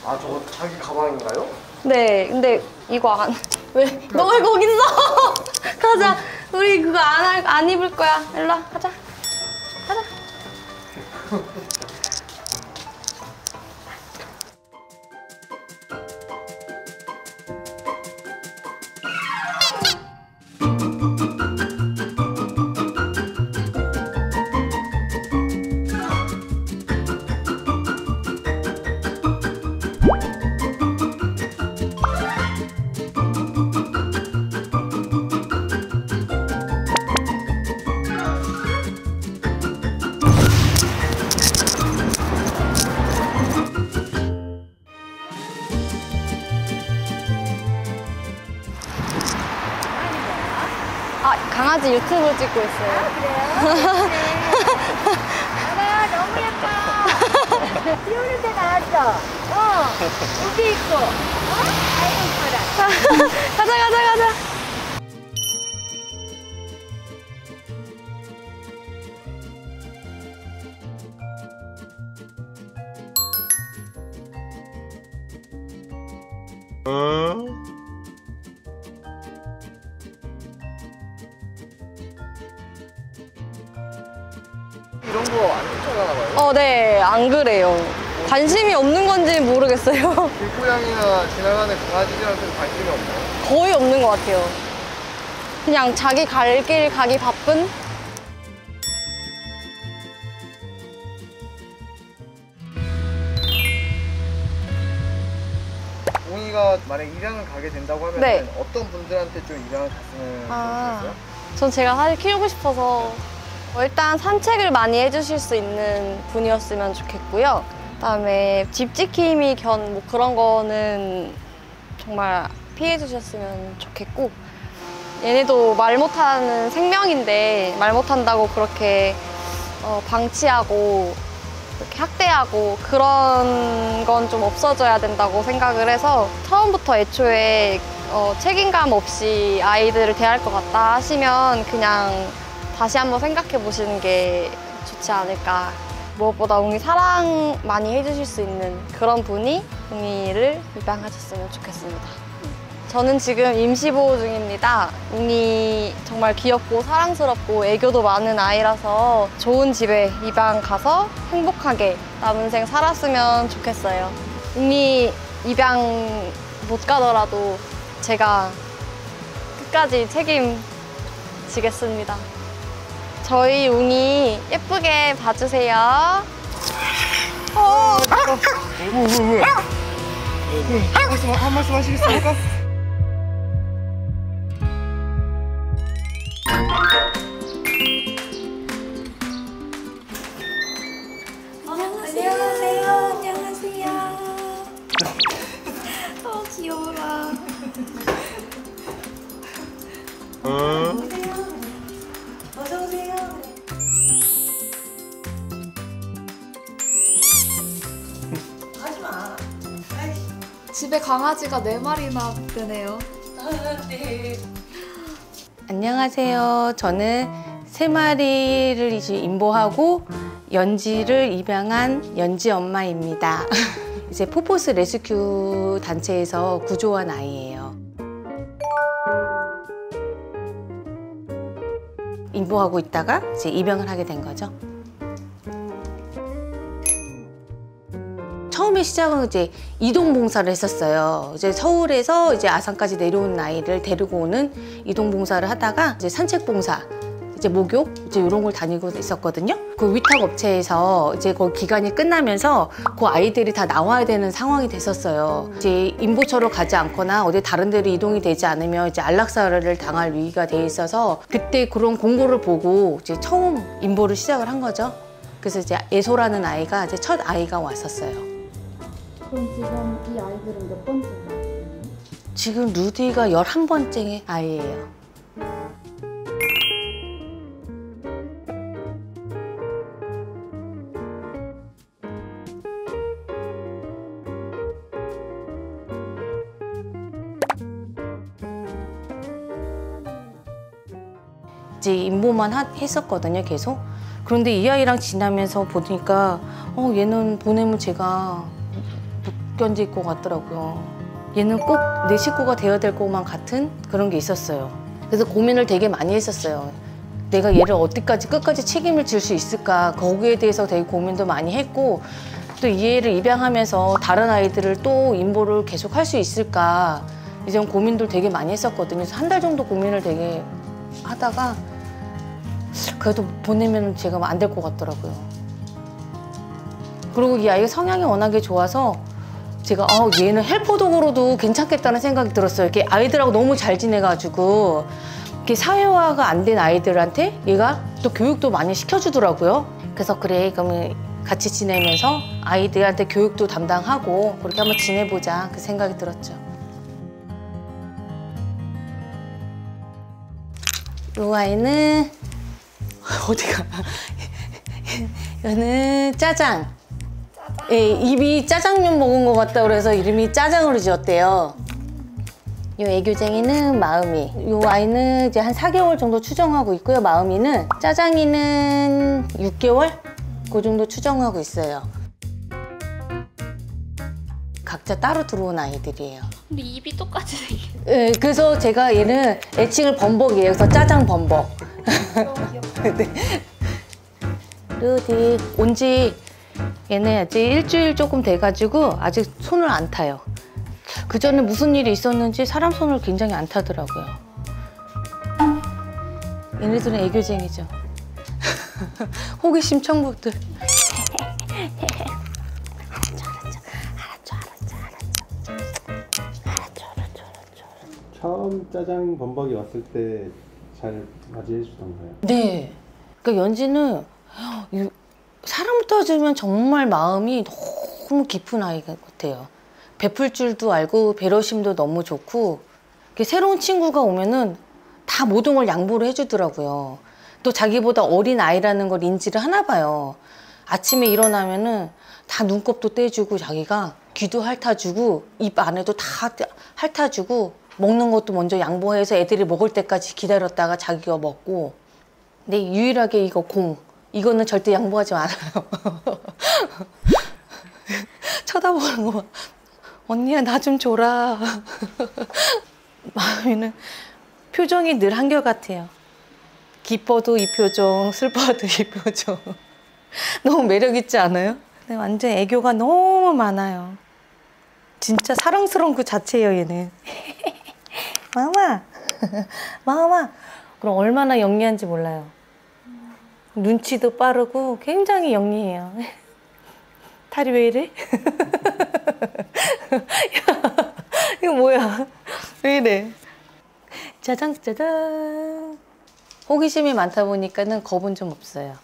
아, 저거 자기 가방인가요? 네, 근데 이거 안. 왜? 너 왜 거기 있어? 가자. 우리 그거 안 입을 거야. 일로 와, 가자. 가자. 아, 강아지 유튜브 찍고 있어요. 그래요? 아, 너무 예뻐. 비 오는 데 나왔어. 우비 있고. 아이고, 이뻐라. 가자. 이런 거 안 쫓아가나 봐요? 네, 안 그래요. 관심이 없는 건지는 모르겠어요. 길고양이나 지나가는 강아지들한테는 관심이 없나요? 거의 없는 것 같아요. 그냥 자기 갈 길 가기 바쁜? 웅이가 만약 입양을 가게 된다고 하면 네. 어떤 분들한테 좀 입양을 갔으면 좋겠어요? 전 제가 사실 키우고 싶어서 일단 산책을 많이 해주실 수 있는 분이었으면 좋겠고요. 그다음에 집 지킴이 뭐 그런 거는 정말 피해 주셨으면 좋겠고, 얘네도 말 못하는 생명인데 말 못한다고 그렇게 방치하고 이렇게 학대하고 그런 건 좀 없어져야 된다고 생각을 해서 처음부터 애초에 책임감 없이 아이들을 대할 것 같다 하시면 그냥 다시 한번 생각해 보시는 게 좋지 않을까. 무엇보다 웅이 사랑 많이 해주실 수 있는 그런 분이 웅이를 입양하셨으면 좋겠습니다. 저는 지금 임시보호 중입니다. 웅이 정말 귀엽고 사랑스럽고 애교도 많은 아이라서 좋은 집에 입양 가서 행복하게 남은 생 살았으면 좋겠어요. 웅이 입양 못 가더라도 제가 끝까지 책임지겠습니다. 저희 웅이 예쁘게 봐주세요. 한 말씀 하시겠습니까? 집에 강아지가 4마리나 되네요. 안녕하세요. 저는 3마리를 이제 임보하고 연지를 입양한 연지 엄마입니다. 이제 포포스 레스큐 단체에서 구조한 아이예요. 임보하고 있다가 이제 입양을 하게 된 거죠. 처음에 시작은 이제 이동 봉사를 했었어요. 이제 서울에서 이제 아산까지 내려온 아이를 데리고 오는 이동 봉사를 하다가 이제 산책 봉사, 이제 목욕, 이제 이런 걸 다니고 있었거든요. 그 위탁 업체에서 이제 그 기간이 끝나면서 그 아이들이 다 나와야 되는 상황이 됐었어요. 이제 임보처로 가지 않거나 어디 다른 데로 이동이 되지 않으면 이제 안락사를 당할 위기가 돼 있어서 그때 그런 공고를 보고 이제 처음 임보를 시작을 한 거죠. 그래서 이제 예소라는 아이가 이제 첫 아이가 왔었어요. 그럼 지금 이 아이들은 몇 번째예요? 지금 루디가 11번째 아이예요. 이제 임보만 했었거든요, 계속. 그런데 이 아이랑 지나면서 보니까 얘는 보내면 제가 못 견딜 것 같더라고요. 얘는 꼭 내 식구가 되어야 될 것만 같은 그런 게 있었어요. 그래서 고민을 되게 많이 했었어요. 내가 얘를 어디까지 끝까지 책임을 질 수 있을까, 거기에 대해서 되게 고민도 많이 했고, 또 이 애를 입양하면서 다른 아이들을 또 임보를 계속 할 수 있을까, 이런 고민도 되게 많이 했었거든요. 그래서 한 달 정도 고민을 되게 하다가 그래도 보내면 제가 안 될 것 같더라고요. 그리고 이 아이가 성향이 워낙에 좋아서 제가 얘는 헬퍼독으로도 괜찮겠다는 생각이 들었어요. 이렇게 아이들하고 너무 잘 지내가지고 이렇게 사회화가 안 된 아이들한테 얘가 또 교육도 많이 시켜주더라고요. 그래서 그래, 그러면 같이 지내면서 아이들한테 교육도 담당하고 그렇게 한번 지내보자, 그 생각이 들었죠. 이 아이는 어디가? 얘는 짜장. 예, 입이 짜장면 먹은 것 같다 그래서 이름이 짜장으로 지었대요. 이 애교쟁이는 마음이. 이 아이는 이제 한 4개월 정도 추정하고 있고요. 마음이는. 짜장이는 6개월? 그 정도 추정하고 있어요. 각자 따로 들어온 아이들이에요. 근데 입이 똑같이 생긴. 예, 그래서 제가 얘는 애칭을 범벅이에요. 그래서 짜장 범벅. 네. 루디 온지 얘네 아직 일주일 조금 돼가지고 아직 손을 안 타요. 그 전에 무슨 일이 있었는지 사람 손을 굉장히 안 타더라고요. 얘네들은 애교쟁이죠. 호기심 천국들. 처음 짜장 범벅이 왔을 때 잘 맞이해 주던가요? 네. 그러니까 연지는 사람 터주면 정말 마음이 너무 깊은 아이 같아요. 베풀 줄도 알고 배려심도 너무 좋고, 새로운 친구가 오면은 다 모든 걸 양보를 해주더라고요. 또 자기보다 어린 아이라는 걸 인지를 하나 봐요. 아침에 일어나면은 다 눈곱도 떼주고, 자기가 귀도 핥아주고, 입 안에도 다 핥아주고, 먹는 것도 먼저 양보해서 애들이 먹을 때까지 기다렸다가 자기가 먹고. 근데 유일하게 이거는 절대 양보하지 않아요. 쳐다보는 거 봐. 언니야, 나 좀 줘라. 마음에는 표정이 늘 한결같아요. 기뻐도 이 표정, 슬퍼도 이 표정. 너무 매력있지 않아요? 근데 완전 애교가 너무 많아요. 진짜 사랑스러운 그 자체예요, 얘는. 마마! 마마! 그럼 얼마나 영리한지 몰라요. 눈치도 빠르고 굉장히 영리해요. 다리 왜 이래? 야, 이거 뭐야? 왜 이래? 짜잔 짜잔. 호기심이 많다 보니까는 겁은 좀 없어요.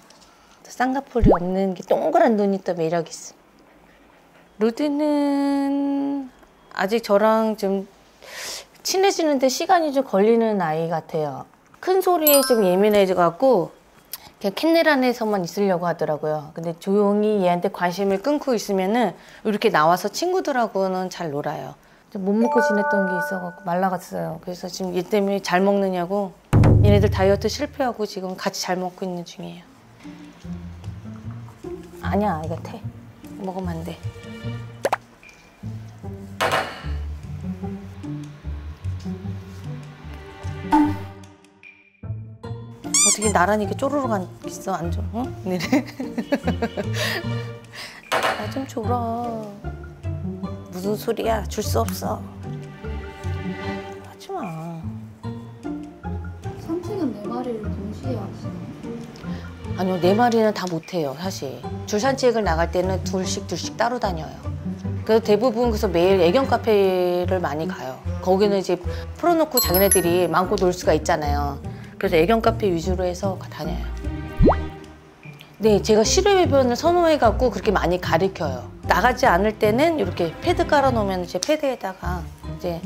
쌍꺼풀이 없는 게 동그란 눈이 또 매력 있어. 루디는 아직 저랑 좀 친해지는데 시간이 좀 걸리는 아이 같아요. 큰 소리에 좀 예민해져갖고 그냥 캔넬 안에서만 있으려고 하더라고요. 근데 조용히 얘한테 관심을 끊고 있으면은 이렇게 나와서 친구들하고는 잘 놀아요. 못 먹고 지냈던 게 있어갖고 말라갔어요. 그래서 지금 얘 때문에 잘 먹느냐고 얘네들 다이어트 실패하고 지금 같이 잘 먹고 있는 중이에요. 아니야, 이거 태. 먹으면 안 돼. 어떻게 나란히 이렇게 쪼르륵 있어, 앉아, 응? 이래. 나 좀 줘라. 무슨 소리야, 줄 수 없어. 하지 마. 산책은 4마리를 동시에 하시나요? 아니요, 4마리는 다 못해요, 사실. 줄 산책을 나갈 때는 둘씩 따로 다녀요. 그래서 대부분 그래서 매일 애견 카페를 많이 가요. 거기는 이제 풀어놓고 자기네들이 마음껏 놀 수가 있잖아요. 그래서 애견 카페 위주로 해서 다녀요. 네, 제가 실외 배변을 선호해갖고 그렇게 많이 가르쳐요. 나가지 않을 때는 이렇게 패드 깔아놓으면 이제 패드에다가 이제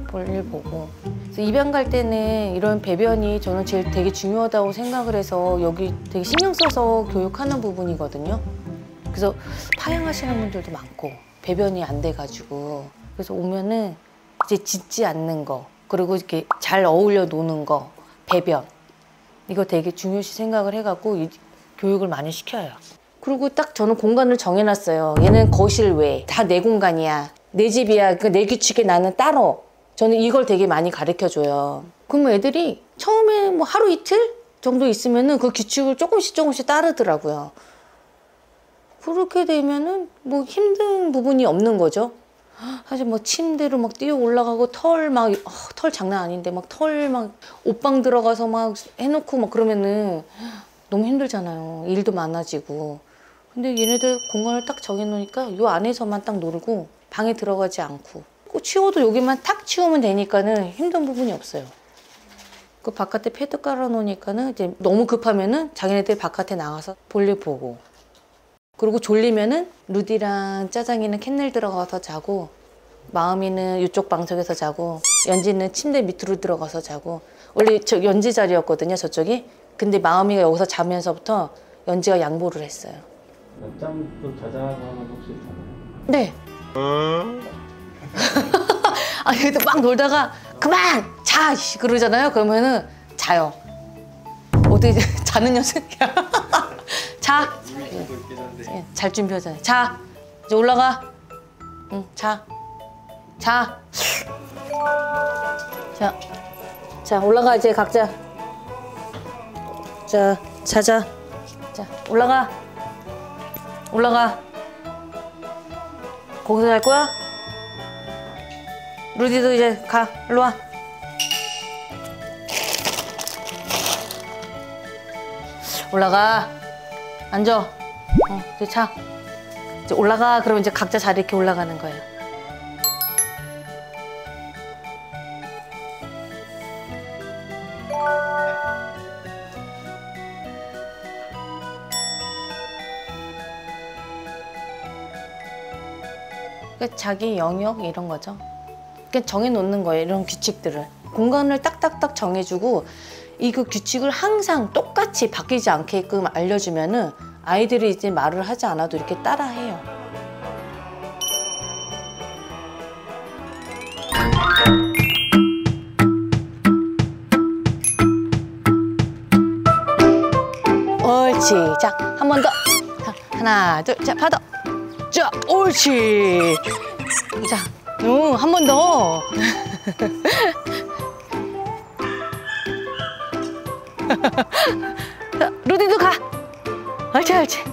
볼일 보고. 그래서 입양 갈 때는 이런 배변이 저는 제일 되게 중요하다고 생각을 해서 여기 되게 신경 써서 교육하는 부분이거든요. 그래서 파양하시는 분들도 많고 배변이 안 돼가지고 그래서 오면은 이제 짖지 않는 거 그리고 이렇게 잘 어울려 노는 거 배변 이거 되게 중요시 생각을 해갖고 교육을 많이 시켜요. 그리고 딱 저는 공간을 정해놨어요. 얘는 거실 외 다 내 공간이야. 내 집이야. 그 내 규칙에 나는 따로. 저는 이걸 되게 많이 가르쳐줘요. 그러면 애들이 처음에 뭐 하루 이틀 정도 있으면은 그 규칙을 조금씩 따르더라고요. 그렇게 되면은 뭐 힘든 부분이 없는 거죠. 사실 뭐 침대로 막 뛰어 올라가고 털 장난 아닌데 막 털 막 옷방 들어가서 막 해놓고 막 그러면은 너무 힘들잖아요. 일도 많아지고. 근데 얘네들 공간을 딱 정해놓으니까 요 안에서만 딱 놀고 방에 들어가지 않고 치워도 여기만 탁 치우면 되니까는 힘든 부분이 없어요. 그 바깥에 패드 깔아놓으니까는 이제 너무 급하면은 자기네들 바깥에 나가서 볼일 보고 그리고 졸리면은 루디랑 짜장이는 캔넬 들어가서 자고 마음이는 이쪽 방석에서 자고 연지는 침대 밑으로 들어가서 자고 원래 저 연지 자리였거든요 저쪽이. 근데 마음이가 여기서 자면서부터 연지가 양보를 했어요. 낮잠도 자자고 하면 혹시 자나요? 네. 아니 그래도 막 놀다가 그만 자 그러잖아요. 그러면은 자요. 어떻게 자는 녀석이야. 자. 네, 잘 준비하잖아요. 자 이제 올라가. 응 자. 자. 자 올라가 이제 각자. 자 자자. 자 올라가. 거기서 잘 거야? 루디도 이제 가. 일로 와. 올라가. 앉아. 이제 자. 이제 올라가. 그러면 이제 각자 자리 이렇게 올라가는 거예요. 그러니까 자기 영역 이런 거죠. 그러니까 정해놓는 거예요. 이런 규칙들을. 공간을 딱딱딱 정해주고 이 규칙을 항상 똑같이 바뀌지 않게끔 알려주면은 아이들이 이제 말을 하지 않아도 이렇게 따라해요. 옳지. 자, 한 번 더. 하나, 둘, 자, 받아. 자, 옳지. 자, 한 번 더. 자, 루디도 가. 옳지.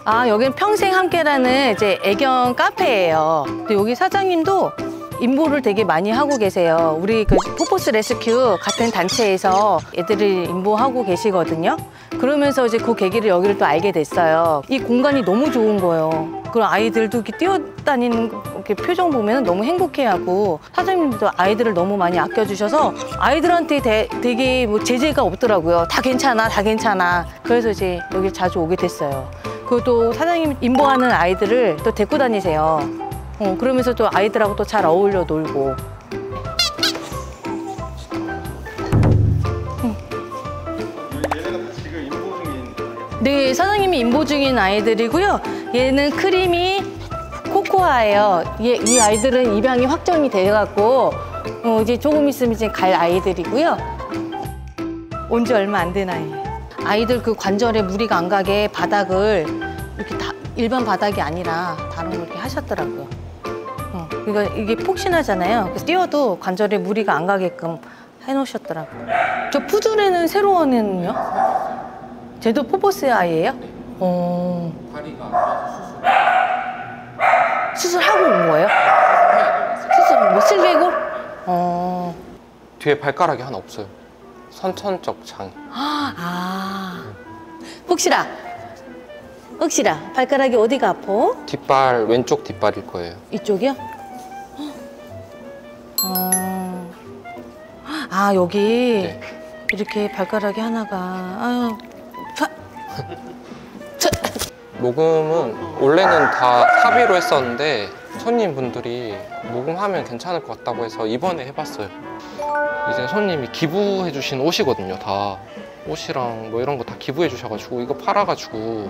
아, 여기는 평생 함께라는 이제 애견 카페예요. 근데 여기 사장님도 인보를 되게 많이 하고 계세요. 우리 그 포포스 레스큐 같은 단체에서 애들을 인보하고 계시거든요. 그러면서 이제 그 계기를 여기를 또 알게 됐어요. 이 공간이 너무 좋은 거예요. 그런 아이들도 이렇게 뛰어다니는 이렇게 표정 보면 너무 행복해하고 사장님도 아이들을 너무 많이 아껴주셔서 아이들한테 되게 뭐 제재가 없더라고요. 다 괜찮아, 다 괜찮아. 그래서 이제 여기 자주 오게 됐어요. 그리고 또 사장님 인보하는 아이들을 또 데리고 다니세요. 그러면서 또 아이들하고 또 잘 어울려 놀고. 네, 사장님이 인보 중인 아이들이고요. 얘는 크리미 코코아예요. 이 아이들은 입양이 확정이 돼갖고 이제 조금 있으면 이제 갈 아이들이고요. 온 지 얼마 안 된 아이예요. 아이들 그 관절에 무리가 안 가게 바닥을 이렇게 다 일반 바닥이 아니라 다른 걸 이렇게 하셨더라고요. 그러니까 이게 폭신하잖아요. 그래서 뛰어도 관절에 무리가 안 가게끔 해놓으셨더라고요. 저 푸들에는 새로운 애는요? 쟤도 포포스 아이예요? 다리가 안 좋아서 수술하고 온 거예요? 수술 뭐 슬개골? 뒤에 발가락이 하나 없어요. 선천적 장애. 혹시라 발가락이 어디가 아파? 뒷발, 왼쪽 뒷발일 거예요. 이쪽이요? 여기 네. 이렇게 발가락이 하나가 모금은 원래는 다 사비로 했었는데 손님분들이 모금하면 괜찮을 것 같다고 해서 이번에 해봤어요. 이제 손님이 기부해 주신 옷이거든요. 다 옷이랑 뭐 이런 거 다 기부해 주셔가지고 이거 팔아가지고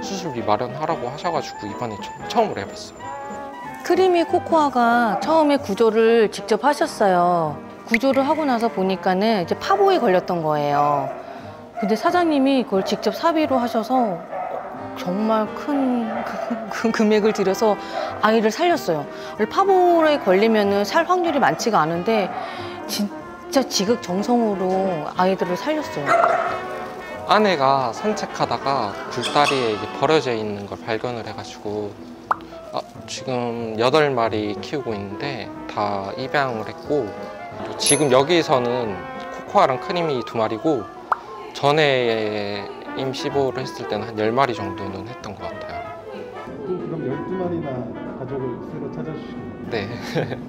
수술비 마련하라고 하셔가지고 이번에 처음으로 해봤어요. 크리미 코코아가 처음에 구조를 직접 하셨어요. 구조를 하고 나서 보니까는 이제 파보에 걸렸던 거예요. 근데 사장님이 그걸 직접 사비로 하셔서 정말 큰 금액을 들여서 아이를 살렸어요. 원래 파보에 걸리면은 살 확률이 많지가 않은데 진짜 지극정성으로 아이들을 살렸어요. 아내가 산책하다가 굴다리에 이게 버려져 있는 걸 발견을 해가지고 지금 8마리 키우고 있는데 다 입양을 했고 지금 여기서는 코코아랑 크리미 2마리고 전에 임시보호를 했을 때는 한 10마리 정도는 했던 것 같아요. 그럼 12마리나 가족을 새로 찾아주시는 거예요? 네.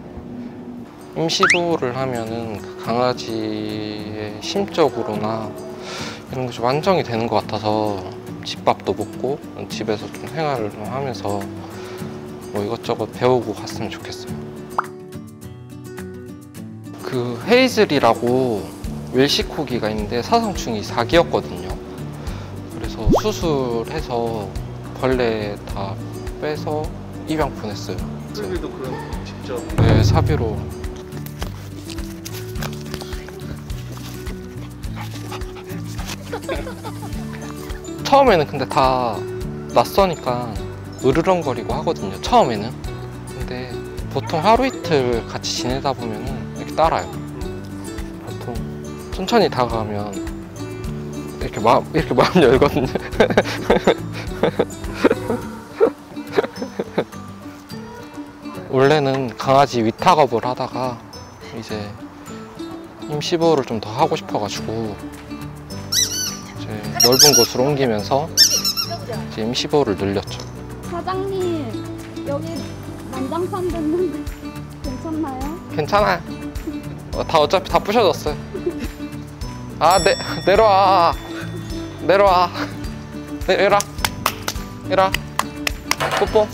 임시보호를 하면은 그 강아지의 심적으로나 이런 것이 완전히 되는 것 같아서 집밥도 먹고 집에서 좀 생활을 좀 하면서 뭐 이것저것 배우고 갔으면 좋겠어요. 그 헤이즐이라고 웰시코기가 있는데 사성충이 4기였거든요. 그래서 수술해서 벌레 다 빼서 입양 보냈어요. 사비도 그럼 직접? 네, 사비로. 처음에는 근데 다 낯서니까 으르렁거리고 하거든요. 처음에는. 근데 보통 하루 이틀 같이 지내다 보면은 이렇게 따라요. 보통 천천히 다가가면 이렇게 마음 열거든요. 원래는 강아지 위탁업을 하다가 이제 임시보호를 좀 더 하고 싶어가지고 이제 넓은 곳으로 옮기면서 이제 임시보호를 늘렸죠. 사장님, 여기 난장판 됐는데 괜찮나요? 괜찮아요. 다 어차피 다 부셔졌어요. 내려와. 내려와. 내려와. 뽀뽀.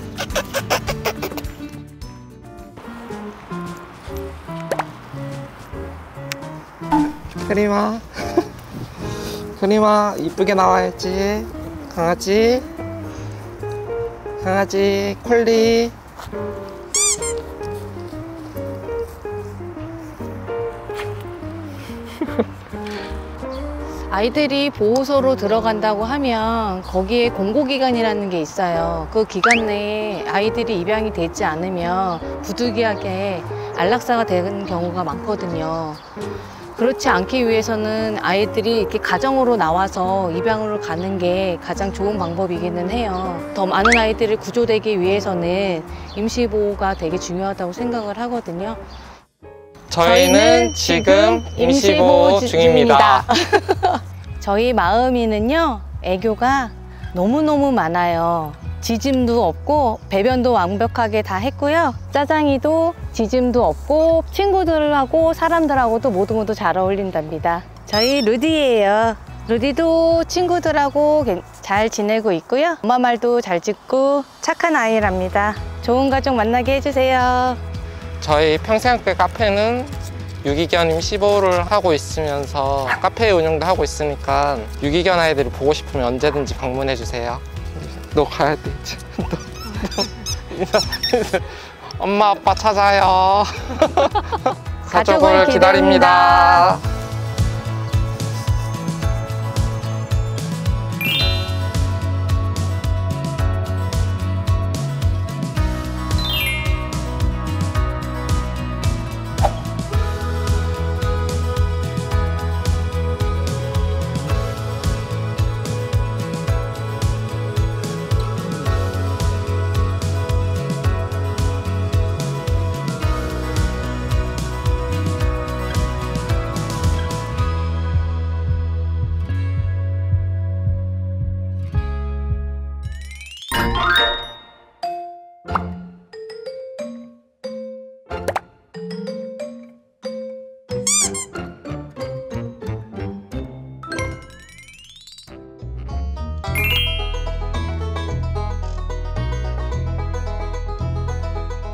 크리마 이쁘게 나와야지. 강아지 콜리. 아이들이 보호소로 들어간다고 하면 거기에 공고기간이라는 게 있어요. 그 기간 내에 아이들이 입양이 되지 않으면 부득이하게 안락사가 되는 경우가 많거든요. 그렇지 않기 위해서는 아이들이 이렇게 가정으로 나와서 입양으로 가는 게 가장 좋은 방법이기는 해요. 더 많은 아이들을 구조되기 위해서는 임시보호가 되게 중요하다고 생각을 하거든요. 저희는 지금 임시보호 중입니다. 저희 마음이는요, 애교가 너무너무 많아요. 지짐도 없고 배변도 완벽하게 다 했고요. 짜장이도 지짐도 없고 친구들하고 사람들하고도 모두 잘 어울린답니다. 저희 루디예요. 루디도 친구들하고 잘 지내고 있고요. 엄마 말도 잘 듣고 착한 아이랍니다. 좋은 가족 만나게 해주세요. 저희 평생학교 카페는 유기견 임시보호를 하고 있으면서 카페 운영도 하고 있으니까 유기견 아이들을 보고 싶으면 언제든지 방문해 주세요. 너 가야 돼 이제. 엄마 아빠 찾아요. 가족을 기다립니다.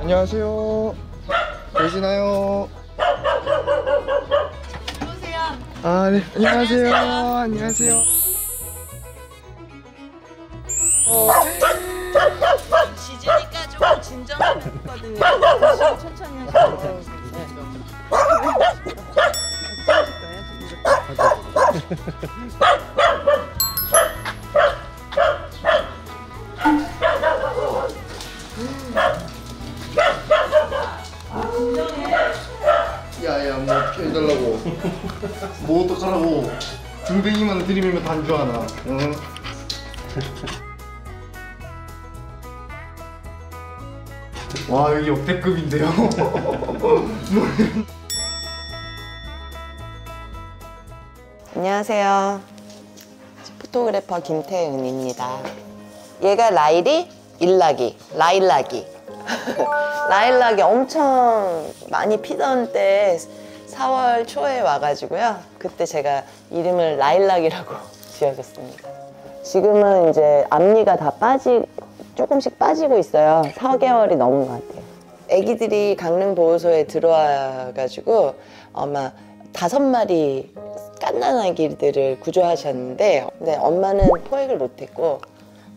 안녕하세요. 계시나요? 아, 네. 안녕하세요. 안녕하세요. 지지니까 조금 진정했거든요. 천천히 하시면 야야, 뭐 어떻게 해달라고? 뭐 어떡하라고? 등등이만 들이밀면 단주 하나. 응? 와, 여기 역대급인데요? 안녕하세요. 포토그래퍼 김태은입니다. 얘가 라일이, 일락이, 라일락이. 라일락이 엄청 많이 피던 때 4월 초에 와가지고요. 그때 제가 이름을 라일락이라고 지어줬습니다. 지금은 이제 앞니가 다 조금씩 빠지고 있어요. 4개월이 넘은 것 같아요. 애기들이 강릉보호소에 들어와가지고 아마 5마리 갓난아기들을 구조하셨는데, 근데 엄마는 포획을 못했고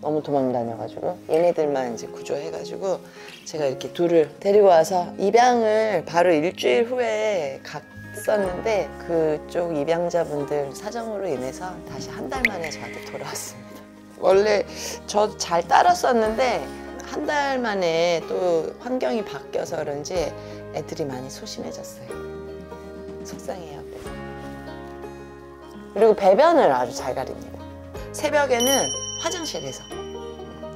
너무 도망다녀가지고 얘네들만 이제 구조해가지고 제가 이렇게 둘을 데리고 와서 입양을 바로 일주일 후에 갔었는데, 그쪽 입양자분들 사정으로 인해서 다시 한 달 만에 저한테 돌아왔습니다. 원래 저 잘 따랐었는데 한 달 만에 또 환경이 바뀌어서 그런지 애들이 많이 소심해졌어요. 속상해요. 그리고 배변을 아주 잘 가립니다. 새벽에는 화장실에서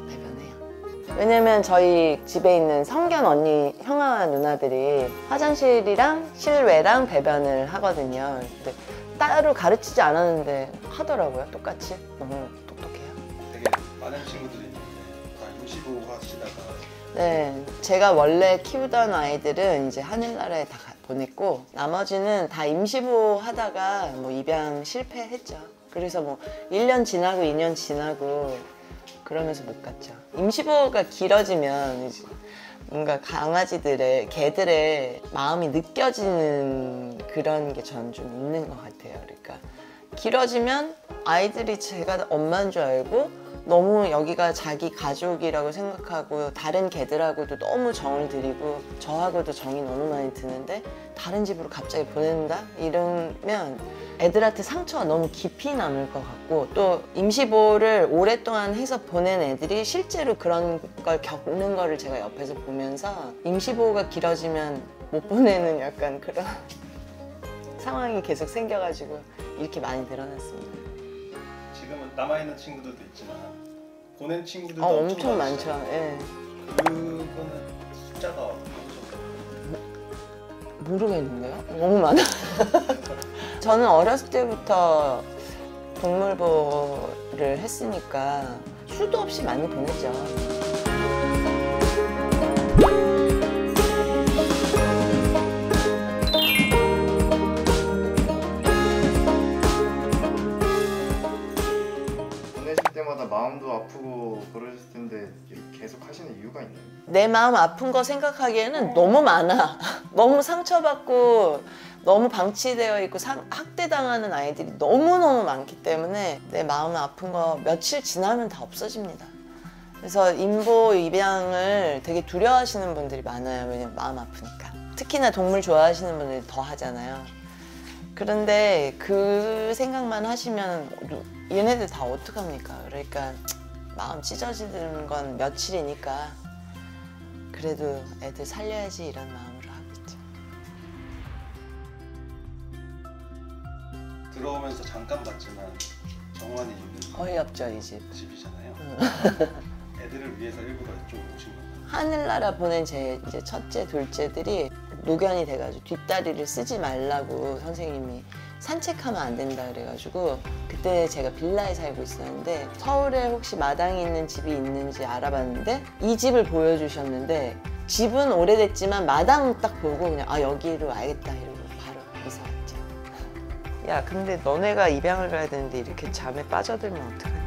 배변해요. 왜냐면 저희 집에 있는 성견 언니, 형아 누나들이 화장실이랑 실외랑 배변을 하거든요. 근데 따로 가르치지 않았는데 하더라고요. 똑같이. 너무 똑똑해요. 되게 많은 친구들이 있는데 다 임시보호 하시다가. 네, 제가 원래 키우던 아이들은 이제 하늘나라에 다 보냈고, 나머지는 다 임시보호 하다가 뭐 입양 실패했죠. 그래서 뭐 1년 지나고 2년 지나고 그러면서 못 갔죠. 임시보호가 길어지면 이제 뭔가 강아지들의, 개들의 마음이 느껴지는 그런 게 저는 좀 있는 것 같아요. 그러니까 길어지면 아이들이 제가 엄마인 줄 알고 너무 여기가 자기 가족이라고 생각하고 다른 개들하고도 너무 정을 들이고 저하고도 정이 너무 많이 드는데 다른 집으로 갑자기 보낸다? 이러면 애들한테 상처가 너무 깊이 남을 것 같고, 또 임시보호를 오랫동안 해서 보낸 애들이 실제로 그런 걸 겪는 거를 제가 옆에서 보면서 임시보호가 길어지면 못 보내는 약간 그런 상황이 계속 생겨가지고 이렇게 많이 늘어났습니다. 지금은 남아있는 친구들도 있지만 보낸 친구들도 엄청 많죠. 예. 그거는 숫자가 모르겠는데요? 너무 많아. 저는 어렸을 때부터 동물보호를 했으니까 수도 없이 많이 보냈죠. 보내실 때마다 마음도 아프고 그러실 텐데 이렇게 계속 하시는 이유가 있나요? 내 마음 아픈 거 생각하기에는 너무 많아. 너무 상처받고 너무 방치되어 있고 학대당하는 아이들이 너무너무 많기 때문에 내 마음 아픈 거 며칠 지나면 다 없어집니다. 그래서 인보 입양을 되게 두려워하시는 분들이 많아요. 왜냐면 마음 아프니까. 특히나 동물 좋아하시는 분들이 더 하잖아요. 그런데 그 생각만 하시면 얘네들 다 어떡합니까? 그러니까 마음 찢어지는 건 며칠이니까 그래도 애들 살려야지 이런 마음으로 하고 있죠. 들어오면서 잠깐 봤지만 정원이 있는 어이없죠, 이 집이잖아요. 애들을 위해서 일부러 이쪽으로 오신 건가요? 하늘나라 보낸 제 이제 첫째, 둘째들이 노견이 돼가지고 뒷다리를 쓰지 말라고 선생님이 산책하면 안 된다 그래가지고 그때 제가 빌라에 살고 있었는데 서울에 혹시 마당이 있는 집이 있는지 알아봤는데 이 집을 보여주셨는데 집은 오래됐지만 마당 딱 보고 그냥 여기로 알겠다 이러고 바로 이사 왔죠. 야, 근데 너네가 입양을 가야 되는데 이렇게 잠에 빠져들면 어떡하냐.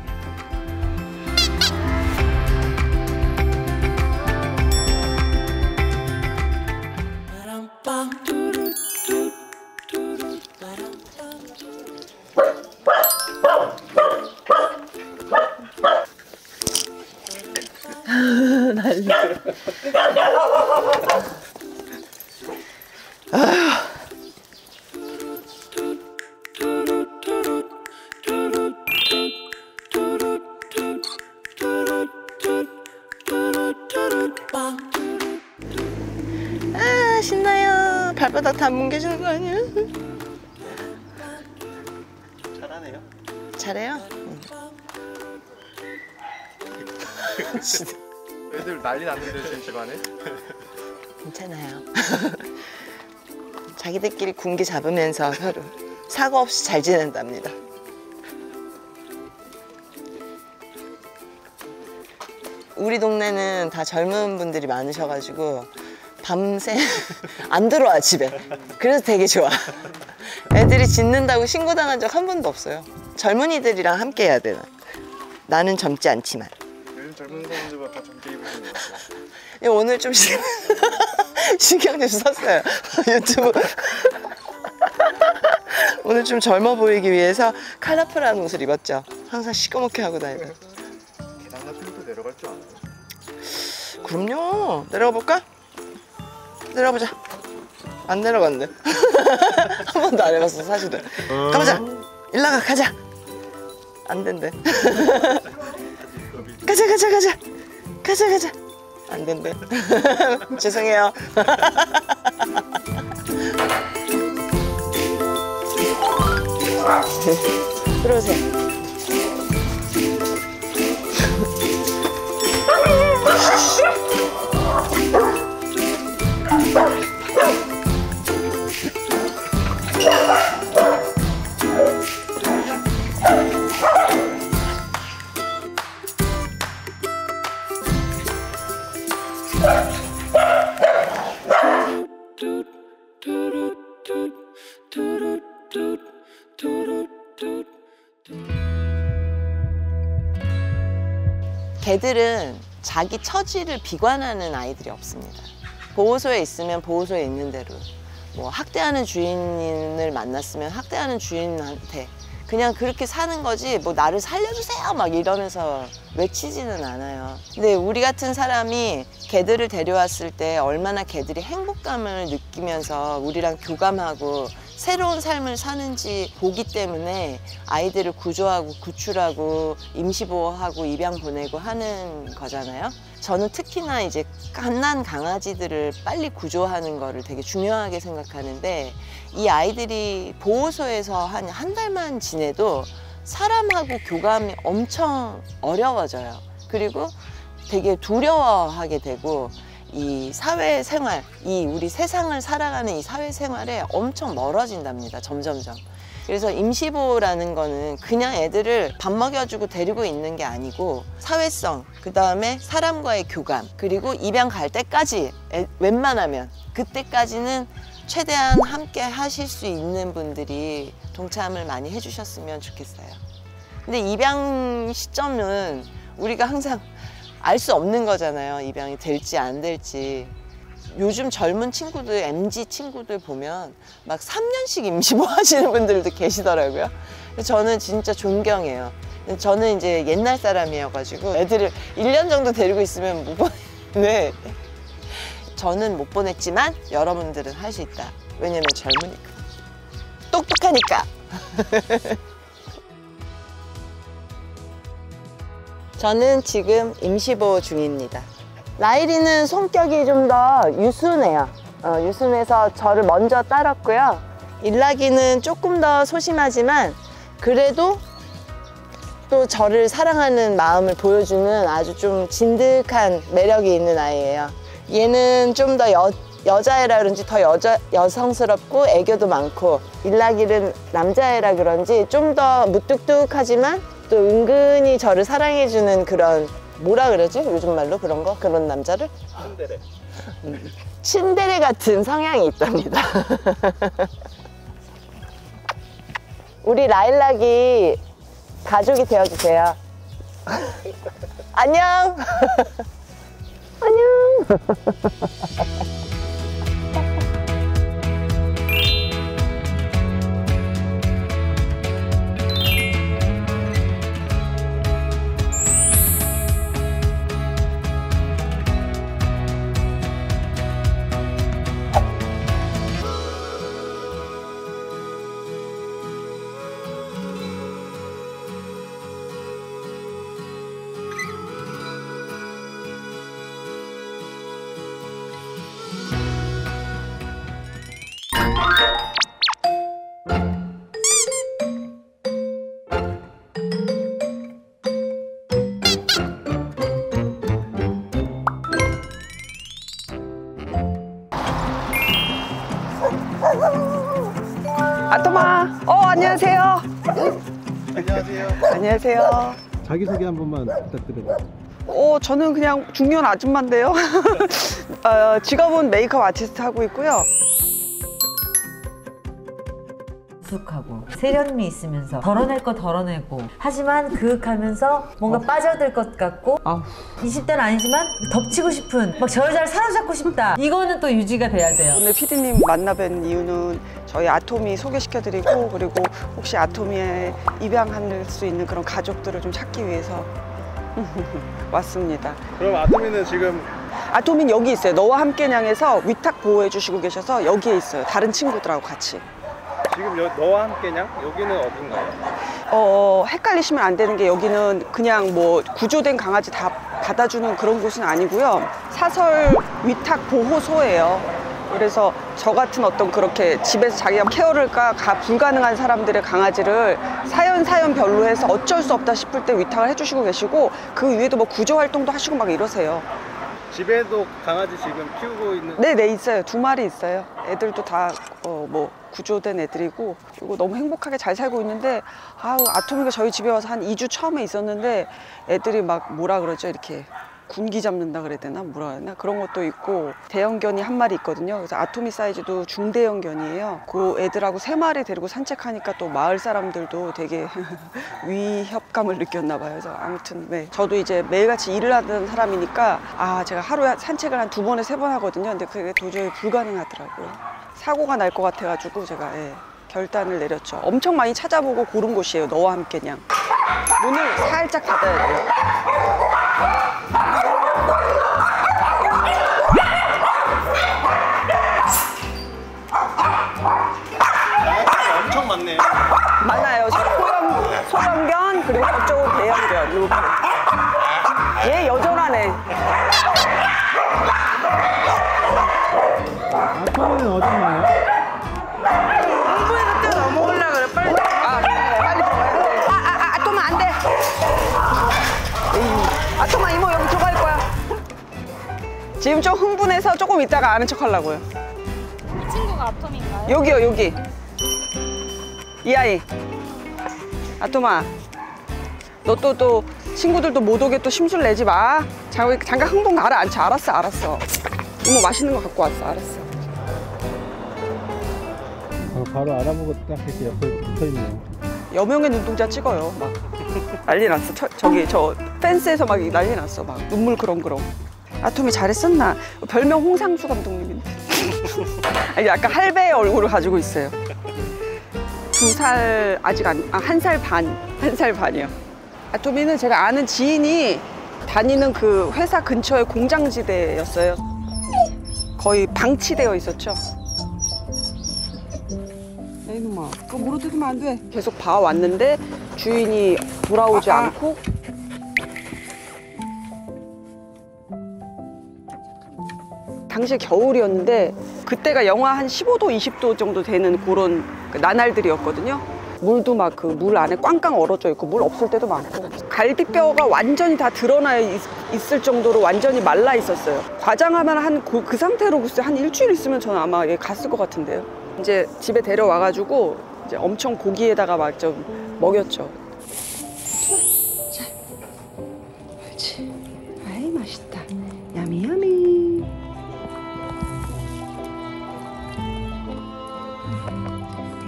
난리. 신나요. 발바닥 다 뭉개지는 거 아니야? 잘하네요. 잘해요? 애들 난리 났는데 지금 집안에? 괜찮아요. 자기들끼리 군기 잡으면서 서로 사고 없이 잘 지낸답니다. 우리 동네는 다 젊은 분들이 많으셔가지고 밤새 안 들어와 집에. 그래서 되게 좋아. 애들이 짖는다고 신고당한 적 한 번도 없어요. 젊은이들이랑 함께 해야 돼. 나는 젊지 않지만. 요즘 젊은 사람들과 다 젊게 입으시는 것 같아요. 오늘 좀 신경 좀 썼어요. 유튜브. 오늘 좀 젊어 보이기 위해서 컬러풀한 옷을 입었죠. 항상 시꺼멓게 하고 다니고. 계단 같은 것도 내려갈 줄 아나요? 그럼요. 내려가 볼까? 내려가보자. 안 내려갔네. 한 번도 안 해봤어 사실은. 가보자. 일나가 가자. 안 된대. 가자. 안 된대. 죄송해요. 들어오세요. 개들은 자기 처지를 비관하는 아이들이 없습니다. 보호소에 있으면 보호소에 있는 대로, 뭐 학대하는 주인을 만났으면 학대하는 주인한테 그냥 그렇게 사는 거지, 뭐 나를 살려주세요 막 이러면서 외치지는 않아요. 근데 우리 같은 사람이 개들을 데려왔을 때 얼마나 개들이 행복감을 느끼면서 우리랑 교감하고 새로운 삶을 사는지 보기 때문에 아이들을 구조하고 구출하고 임시보호하고 입양 보내고 하는 거잖아요. 저는 특히나 이제 갓난 강아지들을 빨리 구조하는 거를 되게 중요하게 생각하는데, 이 아이들이 보호소에서 한 달만 지내도 사람하고 교감이 엄청 어려워져요. 그리고 되게 두려워하게 되고, 이 사회생활, 우리 세상을 살아가는 이 사회생활에 엄청 멀어진답니다. 점점점. 그래서 임시보호라는 거는 그냥 애들을 밥 먹여주고 데리고 있는 게 아니고, 사회성, 그 다음에 사람과의 교감, 그리고 입양 갈 때까지 웬만하면 그때까지는 최대한 함께 하실 수 있는 분들이 동참을 많이 해주셨으면 좋겠어요. 근데 입양 시점은 우리가 항상 알 수 없는 거잖아요. 입양이 될지 안 될지. 요즘 젊은 친구들, MZ 친구들 보면 막 3년씩 임시보 하시는 분들도 계시더라고요. 저는 진짜 존경해요. 저는 이제 옛날 사람이어가지고 애들을 1년 정도 데리고 있으면 못 보내. 저는 못 보냈지만 여러분들은 할 수 있다. 왜냐면 젊으니까. 똑똑하니까. 저는 지금 임시보호 중입니다. 라일이는 성격이 좀 더 유순해요. 유순해서 저를 먼저 따랐고요. 일락이는 조금 더 소심하지만 그래도 또 저를 사랑하는 마음을 보여주는 아주 좀 진득한 매력이 있는 아이예요. 얘는 좀 더 여자애라 그런지 더 여성스럽고 애교도 많고, 일락이는 남자애라 그런지 좀 더 무뚝뚝하지만 또 은근히 저를 사랑해주는 그런, 뭐라 그러지? 요즘 말로 그런 거? 그런 남자를? 츤데레. 츤데레 같은 성향이 있답니다. 우리 라일락이 가족이 되어주세요. 안녕. 안녕. 아토마, 안녕하세요. 안녕하세요. 안녕하세요. 자기소개 한 번만 부탁드려요. 저는 그냥 중년 아줌마인데요. 직업은 메이크업 아티스트 하고 있고요. 익숙하고 세련미 있으면서 덜어낼 거 덜어내고, 하지만 그윽하면서 뭔가 빠져들 것 같고, 20대는 아니지만 덮치고 싶은, 막 저 여자를 사로잡고 싶다. 이거는 또 유지가 돼야 돼요. 오늘 PD님 만나뵌 이유는 저희 아토미 소개시켜드리고, 그리고 혹시 아토미에 입양할 수 있는 그런 가족들을 좀 찾기 위해서 왔습니다. 그럼 아토미는 지금? 아토미는 여기 있어요. 너와 함께냥에서 위탁 보호해 주시고 계셔서 여기에 있어요. 다른 친구들하고 같이. 지금 너와 함께냥? 여기는 어딘가요? 헷갈리시면 안 되는 게, 여기는 그냥 뭐 구조된 강아지 다 받아주는 그런 곳은 아니고요. 사설 위탁 보호소예요. 그래서 저 같은 어떤 그렇게 집에서 자기가 케어가 불가능한 사람들의 강아지를 사연별로 해서 어쩔 수 없다 싶을 때 위탁을 해주시고 계시고, 그 위에도 뭐 구조 활동도 하시고 막 이러세요. 집에도 강아지 지금 키우고 있는? 네, 있어요. 2마리 있어요. 애들도 다 뭐 구조된 애들이고, 그리고 너무 행복하게 잘 살고 있는데, 아토미가 저희 집에 와서 한 2주 처음에 있었는데 애들이 막 뭐라 그러죠, 이렇게 군기 잡는다 그래야 되나, 뭐라 그래야 되나, 그런 것도 있고, 대형견이 1마리 있거든요. 그래서 아토미 사이즈도 중대형견이에요. 그 애들하고 3마리 데리고 산책하니까 또 마을 사람들도 되게 위협감을 느꼈나 봐요. 그래서 아무튼 저도 이제 매일같이 일을 하던 사람이니까 제가 하루에 산책을 한 2번에 3번 하거든요. 근데 그게 도저히 불가능하더라고요. 사고가 날 것 같아가지고 제가 결단을 내렸죠. 엄청 많이 찾아보고 고른 곳이에요. 너와 함께냥. 문을 살짝 닫아야 돼요. 많아요. 소형견 그리고 저쪽은 대형견 이렇게. 얘 여전하네. 아토미는 어딨나요? 홍보에서 뛰어넘어오려고 그래. 빨리. 빨리 들어가야 돼. 아토마 안 돼. 아토마 이모 여기 들어갈 거야. 지금 좀 흥분해서 조금 있다가 아는 척 하려고요. 친구가 아톰인가요? 여기요, 여기. 이 아이. 아토마. 너 또 친구들도 못 오게 또 심술 내지 마. 잠깐 흥분 가라앉혀. 알았어. 이모 맛있는 거 갖고 왔어. 알았어. 바로 알아보고 딱 이렇게 옆에 붙어있네요. 여명의 눈동자 찍어요. 막 난리 났어. 저 펜스에서 막 난리 났어. 막 눈물 그렁그렁. 아톰이 잘했었나? 별명 홍상수 감독님인데. 약간 할배의 얼굴을 가지고 있어요. 2살 아직 한 살 반. 1살 반이요. 아톰이는 제가 아는 지인이 다니는 그 회사 근처의 공장지대였어요. 거의 방치되어 있었죠. 이놈아, 그거 물어뜯으면 안 돼. 계속 봐왔는데 주인이 돌아오지 않고. 당시에 겨울이었는데 그때가 영하 한 15도, 20도 정도 되는 그런 나날들이었거든요. 물도 막 그 물 안에 꽝꽝 얼어져 있고 물 없을 때도 많고 갈비뼈가 완전히 다 드러나 있을 정도로 완전히 말라 있었어요. 과장하면 한 그 상태로 글쎄 한 일주일 있으면 저는 아마 얘 갔을 것 같은데요. 이제 집에 데려와가지고 이제 엄청 고기에다가 막 좀 먹였죠. 자, 그렇지. 아이 맛있다. 야미야미.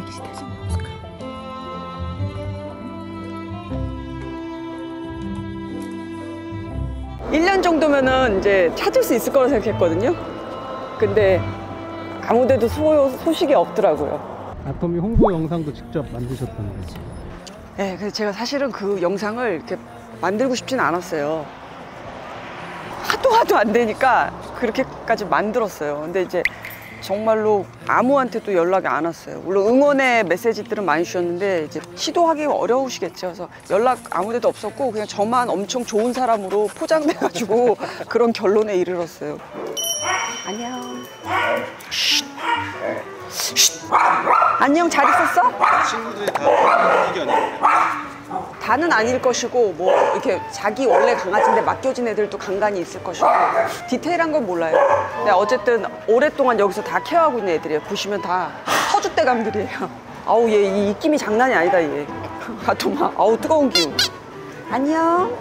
애기시다 좀 먹을까? 일 년 정도면은 이제 찾을 수 있을 거라 생각했거든요. 근데 아무데도 소식이 없더라고요. 아토미 홍보 영상도 직접 만드셨던데. 네, 그래서 제가 사실은 그 영상을 이렇게 만들고 싶지는 않았어요. 하도 안 되니까 그렇게까지 만들었어요. 근데 이제 정말로 아무한테도 연락이 안 왔어요. 물론 응원의 메시지들은 많이 주셨는데 이제 시도하기 어려우시겠죠. 그래서 연락 아무데도 없었고 그냥 저만 엄청 좋은 사람으로 포장돼가지고 그런 결론에 이르렀어요. 안녕. 안녕, 잘 있었어? 친구들이 다 의견이에요. 다는 아닐 것이고 뭐 이렇게 자기 원래 강아지인데 맡겨진 애들도 간간히 있을 것이고 디테일한 건 몰라요. 근데 어쨌든 오랫동안 여기서 다 케어하고 있는 애들이에요. 보시면 다 터줏대감들이에요. 아우 얘 이 입김이 장난이 아니다 얘. 아토마 아우 뜨거운 기운. 안녕.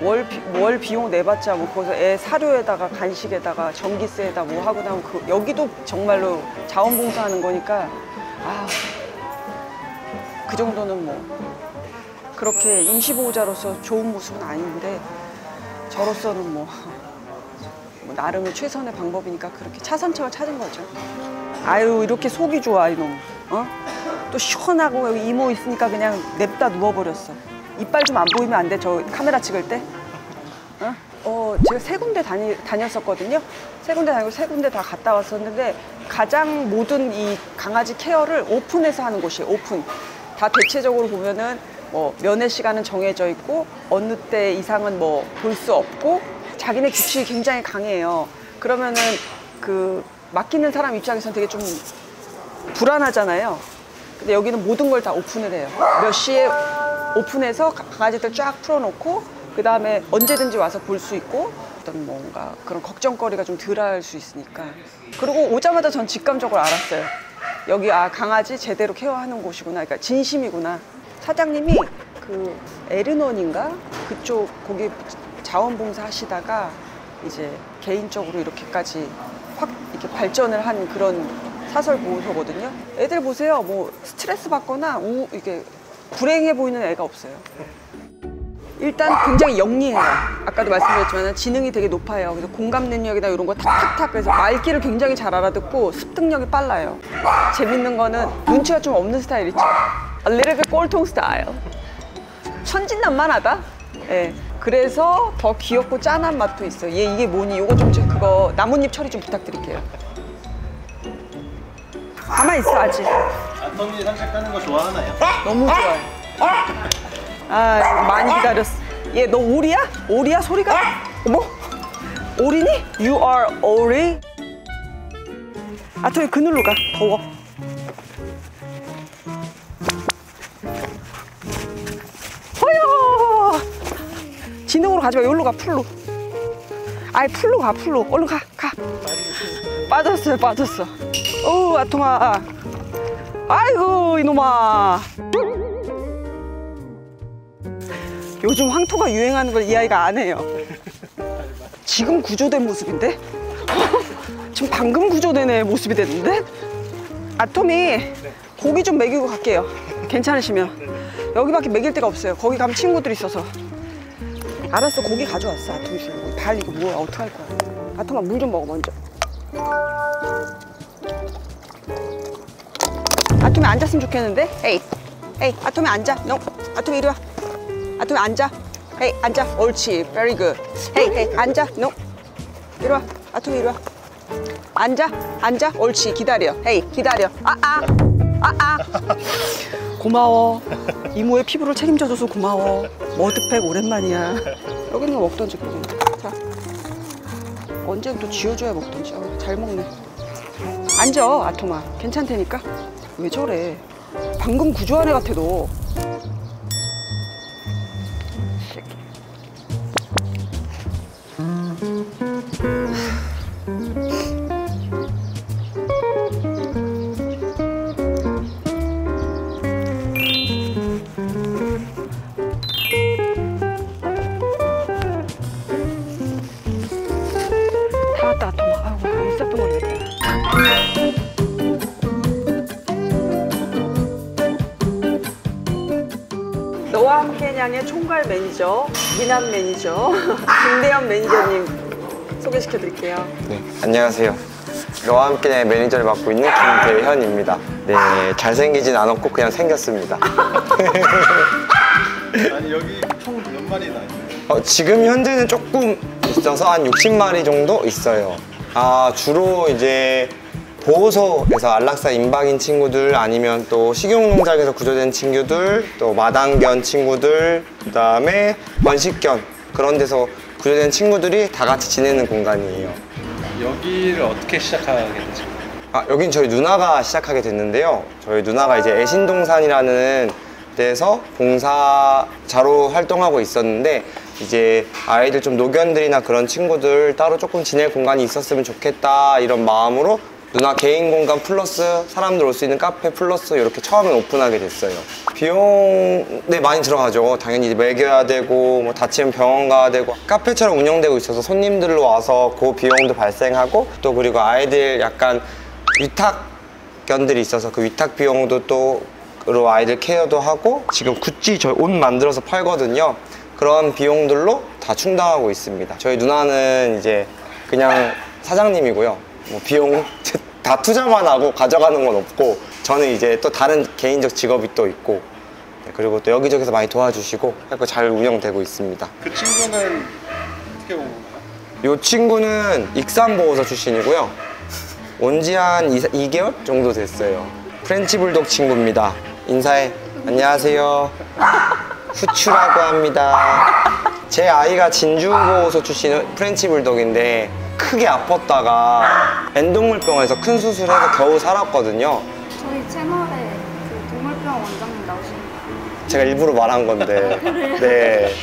월 비용 내봤자 뭐 거기서 애 사료에다가 간식에다가 전기세에다 뭐 하고 나면 여기도 정말로 자원봉사하는 거니까 그 정도는 뭐 그렇게 임시보호자로서 좋은 모습은 아닌데 저로서는 뭐 나름의 최선의 방법이니까 그렇게 차선책을 찾은 거죠. 아유 이렇게 속이 좋아 이놈. 또 시원하고 여기 이모 있으니까 그냥 냅다 누워버렸어. 이빨 좀 안 보이면 안 돼? 저 카메라 찍을 때? 제가 3군데 다녔었거든요. 3군데 다니고 3군데 다 갔다 왔었는데 가장 모든 이 강아지 케어를 오픈해서 하는 곳이에요. 오픈. 다 대체적으로 보면은 뭐 면회 시간은 정해져 있고 어느 때 이상은 뭐 볼 수 없고 자기네 규칙이 굉장히 강해요. 그러면은 그 맡기는 사람 입장에서는 되게 좀 불안하잖아요. 근데 여기는 모든 걸 다 오픈을 해요. 몇 시에 오픈해서 강아지들 쫙 풀어놓고 그 다음에 언제든지 와서 볼 수 있고 어떤 뭔가 그런 걱정거리가 좀 덜할 수 있으니까. 그리고 오자마자 전 직감적으로 알았어요. 여기 강아지 제대로 케어하는 곳이구나. 그러니까 진심이구나. 사장님이 그 에르논인가 그쪽 거기 자원봉사 하시다가 이제 개인적으로 이렇게까지 확 이렇게 발전을 한 그런 사설 보호소거든요. 애들 보세요. 뭐 스트레스 받거나 이게 불행해 보이는 애가 없어요. 일단 굉장히 영리해요. 아까도 말씀드렸지만 지능이 되게 높아요. 그래서 공감 능력이나 이런 거 탁탁탁 그래서 말귀를 굉장히 잘 알아듣고 습득력이 빨라요. 재밌는 거는 눈치가 좀 없는 스타일 있죠. A little bit 꼴통 스타일. 천진난만하다. 네. 그래서 더 귀엽고 짠한 맛도 있어요. 얘 이게 뭐니? 요거 좀 그거 나뭇잎 처리 좀 부탁드릴게요. 가만히 있어 아직. 아톰이 산책하는 거 좋아하나요? 너무 좋아해. 아 많이 기다렸어. 얘 너 오리야? 오리야 소리가? 어머 오리니? You are 오리? 아톰이 그늘로 가. 더워. 허여. 진흥으로 가지 마. 여기로 가 풀로. 아이 풀로 가 풀로. 얼른 가. 빠졌어요 빠졌어. 어우 아톰아. 아이고 이놈아. 요즘 황토가 유행하는 걸 이 아이가 안 해요. 지금 구조된 모습인데? 지금 방금 구조된 애 모습이 됐는데? 아톰이 고기 좀 먹이고 갈게요. 괜찮으시면. 여기밖에 먹일 데가 없어요. 거기 가면 친구들이 있어서. 알았어 고기 가져왔어. 아톰이 주려고. 발 이거 뭐야 어떡할 거야. 아톰아 물 좀 먹어 먼저. 아톰이 앉았으면 좋겠는데? 에이 아톰이 앉아. No. 아톰이 이리 와. 아톰이 앉아. 헤이 앉아. 옳지. Very good. 헤이 앉아. No. 이리 와. 아톰이 이리 와. 앉아. 옳지. 기다려. 헤이 기다려. 고마워. 이모의 피부를 책임져줘서 고마워. 머드팩 오랜만이야. 여기 있는 거 먹던지 그러면. 자. 언제는 또 쥐어줘야 먹던지. 잘 먹네. 앉아 아톰아. 괜찮다니까. 왜 저래? 방금 구조한 애 같아 너. 다 왔다 아톰아. 아이고 있었던 걸 왜. 너와 함께냥의 총괄 매니저, 미남 매니저, 김대현 매니저님 소개시켜 드릴게요. 네, 안녕하세요. 너와 함께 매니저를 맡고 있는 김대현입니다. 네, 잘생기진 않았고 그냥 생겼습니다. 아니 여기 총 몇 마리나 있어요? 지금 현재는 조금 있어서 한 60마리 정도 있어요. 주로 이제 보호소에서 안락사 임박인 친구들, 아니면 또 식용농장에서 구조된 친구들, 또 마당견 친구들, 그 다음에 번식견, 그런 데서 구조된 친구들이 다 같이 지내는 공간이에요. 여기를 어떻게 시작하게 되죠? 여긴 저희 누나가 시작하게 됐는데요. 저희 누나가 이제 애신동산이라는 데서 봉사자로 활동하고 있었는데, 이제 아이들 좀 노견들이나 그런 친구들 따로 조금 지낼 공간이 있었으면 좋겠다, 이런 마음으로 누나 개인 공간 플러스 사람들 올 수 있는 카페 플러스 이렇게 처음에 오픈하게 됐어요. 비용 많이 들어가죠. 당연히 먹여야 되고 뭐 다치면 병원 가야 되고, 카페처럼 운영되고 있어서 손님들로 와서 그 비용도 발생하고, 또 그리고 아이들 약간 위탁견들이 있어서 그 위탁 비용도 또 으로 아이들 케어도 하고, 지금 굿즈 저희 옷 만들어서 팔거든요. 그런 비용들로 다 충당하고 있습니다. 저희 누나는 이제 그냥 사장님이고요. 뭐 비용 다 투자만 하고 가져가는 건 없고, 저는 이제 또 다른 개인적 직업이 또 있고, 그리고 또 여기저기서 많이 도와주시고 해서 잘 운영되고 있습니다. 그 친구는 어떻게 온 건가요? 이 친구는 익산보호소 출신이고요. 온 지 한 2개월 정도 됐어요. 프렌치 불독 친구입니다. 인사해. 안녕하세요. 후추라고 합니다. 제 아이가 진주보호소 출신 프렌치 불독인데 크게 아팠다가 엔동물병원에서 큰 수술해서 겨우 살았거든요. 저희 채널에 그 동물병 원장님 나오시는 거 제가 일부러 말한 건데. 네.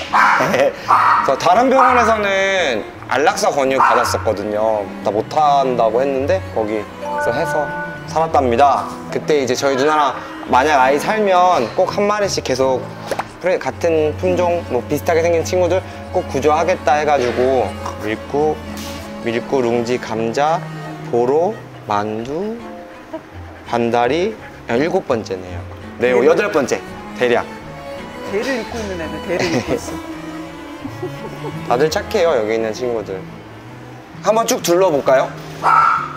그래서 다른 병원에서는 안락사 권유 받았었거든요. 다 못한다고 했는데 거기서 해서 살았답니다. 그때 이제 저희 누나랑 만약 아이 살면 꼭 한 마리씩 계속 같은 품종 뭐 비슷하게 생긴 친구들 꼭 구조하겠다 해가지고 밀구, 룽지, 감자, 보로, 만두, 반다리 7번째네요. 네, 8번째 대략. 대를 입고 있는 애들 대를 입고 있어. 다들 착해요, 여기 있는 친구들. 한번 쭉 둘러볼까요?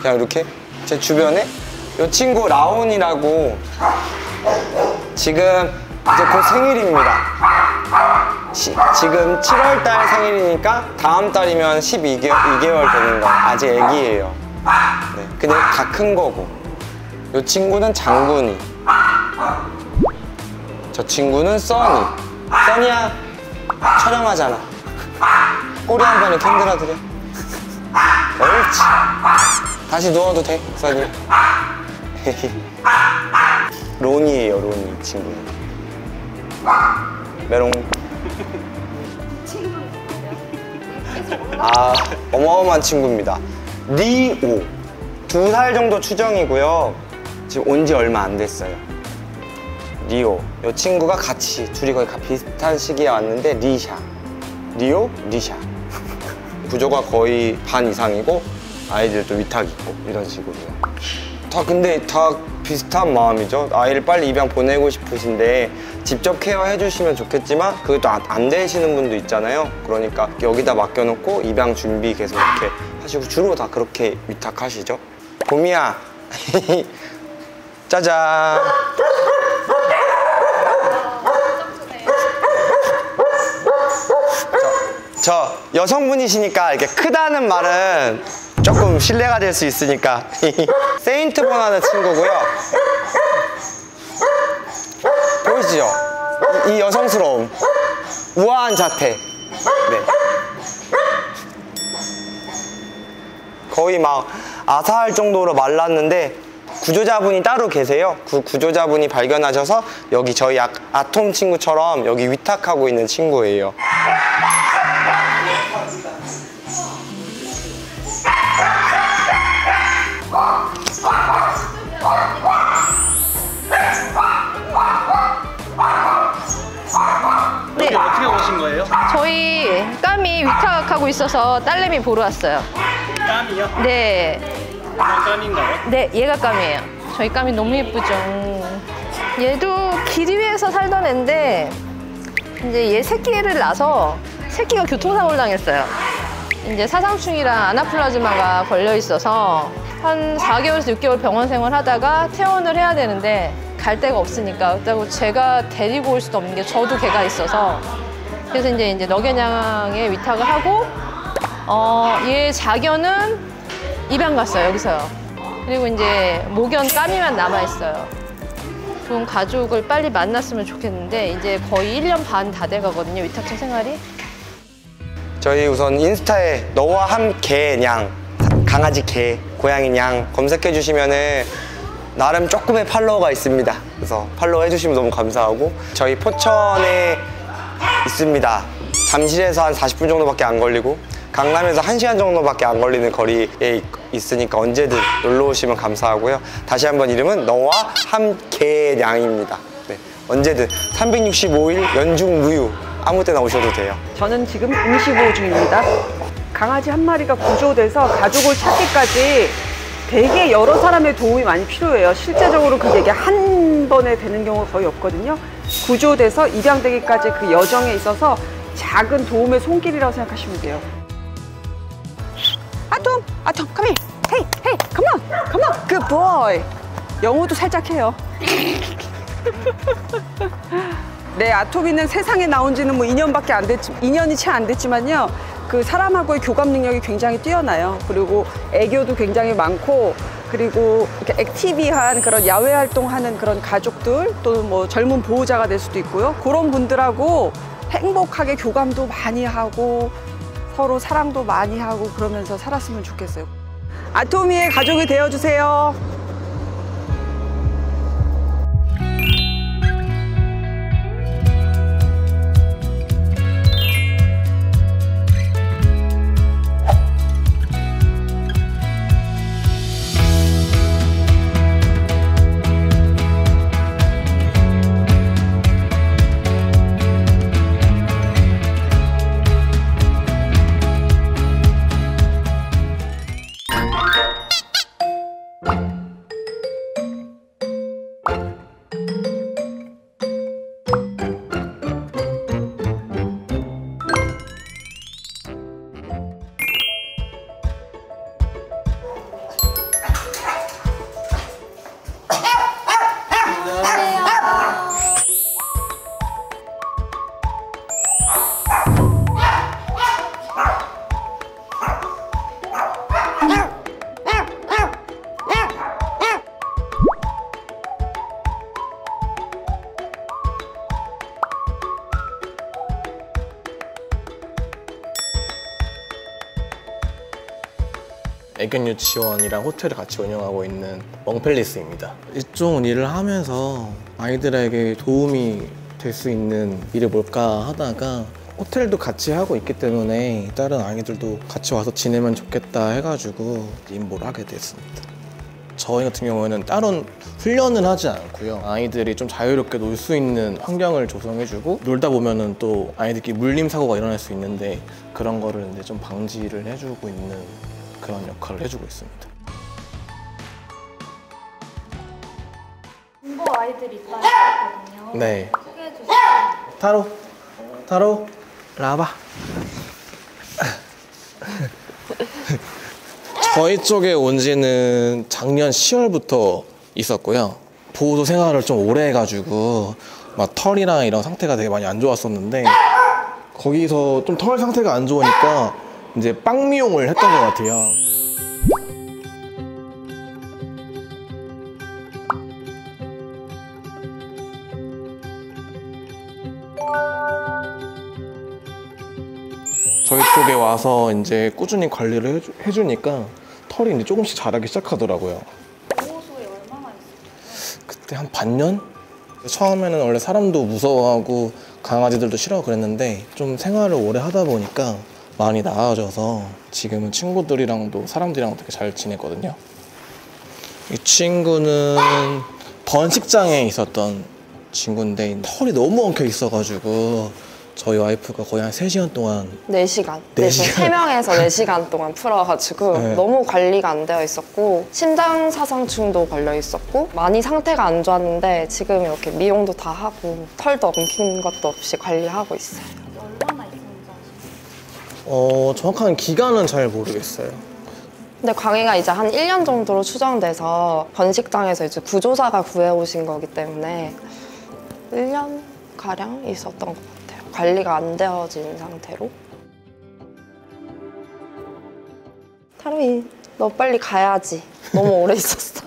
그냥 이렇게 제 주변에 이 친구 라온이라고 지금 이제 곧 생일입니다. 지금 7월달 생일이니까 다음 달이면 2개월 되는 거예요. 아직 애기예요. 네, 근데 다 큰 거고. 이 친구는 장군이. 저 친구는 써니. 써니야, 촬영하잖아. 꼬리 한 번에 캔들어드려. 옳지. 다시 누워도 돼, 써니. 로니예요, 로니 이 친구는. 메롱. 아, 어마어마한 친구입니다. 리오. 2살 정도 추정이고요. 지금 온 지 얼마 안 됐어요. 리오. 이 친구가 같이 둘이 거의 비슷한 시기에 왔는데 리샤. 리오, 리샤. 구조가 거의 반 이상이고 아이들도 위탁 있고 이런 식으로요. 근데 다 비슷한 마음이죠. 아이를 빨리 입양 보내고 싶으신데 직접 케어해 주시면 좋겠지만 그것도 안 되시는 분도 있잖아요. 그러니까 여기다 맡겨놓고 입양 준비 계속 이렇게 하시고 주로 다 그렇게 위탁하시죠. 봄이야. 짜잔. 저 여성분이시니까 이렇게 크다는 말은 조금 신뢰가 될 수 있으니까. 세인트 버나드 친구고요. 보이시죠? 이 여성스러움, 우아한 자태. 네. 거의 막 아사할 정도로 말랐는데 구조자분이 따로 계세요. 그 구조자분이 발견하셔서 여기 저희 아톰 친구처럼 여기 위탁하고 있는 친구예요. 여기 어떻게 오신 거예요? 저희 까미 위탁하고 있어서 딸내미 보러 왔어요. 까미요? 네. 이건 까미인가요? 네, 얘가 까미예요. 저희 까미 너무 예쁘죠. 얘도 길 위에서 살던 애인데 이제 얘 새끼를 낳아서 새끼가 교통사고를 당했어요. 이제 사상충이랑 아나플라즈마가 걸려 있어서 한 4개월에서 6개월 병원 생활하다가 퇴원을 해야 되는데 갈 데가 없으니까 그렇다고 제가 데리고 올 수도 없는 게 저도 개가 있어서 그래서 이제 너개냥에 위탁을 하고 얘 자견은 입양 갔어요, 여기서요. 그리고 이제 모견 까미만 남아있어요. 좋은 가족을 빨리 만났으면 좋겠는데 이제 거의 1년 반 다 돼가거든요, 위탁처 생활이. 저희 우선 인스타에 너와 함께 냥, 강아지 개, 고양이 냥 검색해 주시면은 나름 조금의 팔로워가 있습니다. 그래서 팔로우 해주시면 너무 감사하고 저희 포천에 있습니다. 잠실에서 한 40분 정도밖에 안 걸리고 강남에서 1시간 정도밖에 안 걸리는 거리에 있으니까 언제든 놀러 오시면 감사하고요. 다시 한번 이름은 너와 함께 냥입니다. 네, 언제든 365일 연중 무휴 아무 때나 오셔도 돼요. 저는 지금 임시보호 중입니다. 강아지 한 마리가 구조돼서 가족을 찾기까지 되게 여러 사람의 도움이 많이 필요해요. 실제적으로 그게 한 번에 되는 경우가 거의 없거든요. 구조돼서 입양되기까지 그 여정에 있어서 작은 도움의 손길이라고 생각하시면 돼요. 아톰, come here. Hey, come on, good boy. 영어도 살짝 해요. 네, 아톰이는 세상에 나온 지는 뭐 2년이 채 안 됐지만요. 그 사람하고의 교감 능력이 굉장히 뛰어나요. 그리고 애교도 굉장히 많고, 그리고 이렇게 액티비한 그런 야외 활동하는 그런 가족들, 또 뭐 젊은 보호자가 될 수도 있고요. 그런 분들하고 행복하게 교감도 많이 하고 서로 사랑도 많이 하고 그러면서 살았으면 좋겠어요. 아톰이의 가족이 되어주세요. 애견 유치원이랑 호텔을 같이 운영하고 있는 멍펠리스입니다. 이쪽 일을 하면서 아이들에게 도움이 될 수 있는 일이 뭘까 하다가 호텔도 같이 하고 있기 때문에 다른 아이들도 같이 와서 지내면 좋겠다 해가지고 임보를 하게 됐습니다. 저희 같은 경우에는 다른 훈련은 하지 않고요. 아이들이 좀 자유롭게 놀 수 있는 환경을 조성해주고 놀다 보면은 또 아이들끼리 물림 사고가 일어날 수 있는데 그런 거를 이제 좀 방지를 해주고 있는 그런 역할을 해주고 있습니다. 공부 아이들 있다 했거든요. 네. 소개해 주세요. 타로, 일로 와봐. 저희 쪽에 온 지는 작년 10월부터 있었고요. 보호소 생활을 좀 오래 해가지고 막 털이랑 이런 상태가 되게 많이 안 좋았었는데 거기서 좀 털 상태가 안 좋으니까 이제 빵 미용을 했던 것 같아요. 저희 쪽에 와서 이제 꾸준히 관리를 해주니까 털이 이제 조금씩 자라기 시작하더라고요. 보호소에 얼마나 있어요? 그때 한 반년? 처음에는 원래 사람도 무서워하고 강아지들도 싫어하고 그랬는데 좀 생활을 오래 하다 보니까 많이 나아져서 지금은 친구들이랑도 사람들이랑 되게 잘 지내거든요. 이 친구는 번식장에 있었던 친구인데 털이 너무 엉켜 있어가지고 저희 와이프가 거의 한 3시간 동안 4시간. 4시간. 3명에서 4시간 동안 풀어가지고 네. 너무 관리가 안 되어 있었고 심장사상충도 걸려 있었고 많이 상태가 안 좋았는데 지금 이렇게 미용도 다 하고 털도 엉킨 것도 없이 관리하고 있어요. 얼마나 있었는지 아시나요? 정확한 기간은 잘 모르겠어요. 근데 광희가 이제 한 1년 정도로 추정돼서 번식장에서 이제 구조사가 구해오신 거기 때문에 1년 가량 있었던 것 같아요. 관리가 안 되어진 상태로. 타로이, 너 빨리 가야지. 너무 오래 있었어.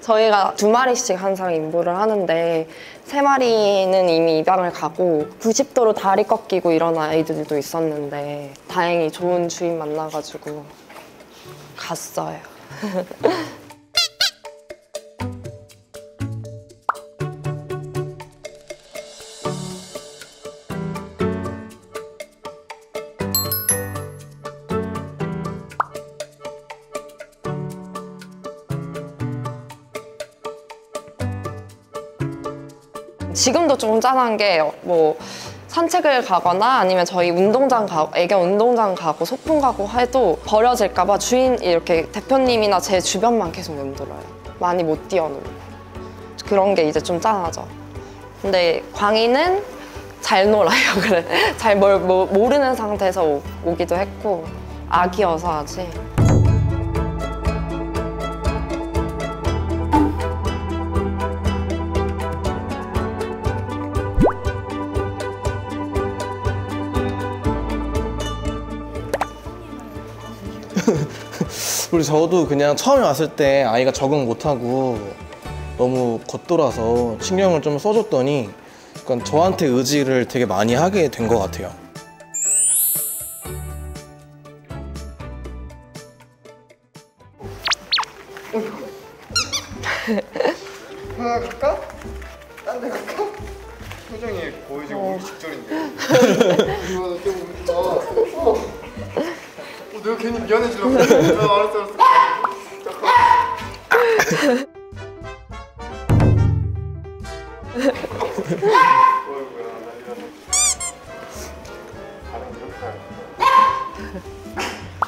저희가 2마리씩 항상 임보를 하는데 3마리는 이미 입양을 가고 90도로 다리 꺾이고 이런 아이들도 있었는데 다행히 좋은 주인 만나가지고 갔어요. 지금도 좀 짠한 게 뭐 산책을 가거나 아니면 저희 운동장 가고 애견 운동장 가고 소풍 가고 해도 버려질까 봐 주인 이렇게 대표님이나 제 주변만 계속 맴돌아요. 많이 못 뛰어놀고 그런 게 이제 좀 짠하죠. 근데 광희는 잘 놀아요. 그래 잘 모르는 상태에서 오기도 했고 아기여서 아직. 그리고 저도 그냥 처음에 왔을 때 아이가 적응 못하고 너무 겉돌아서 신경을 좀 써줬더니 약간 저한테 의지를 되게 많이 하게 된 것 같아요. 하나 갈까? 딴 데 갈까? 표정이 거의 지금 오기 직전인데. 이거 좀 내가 괜히 미안해지려고. 알았어. 이리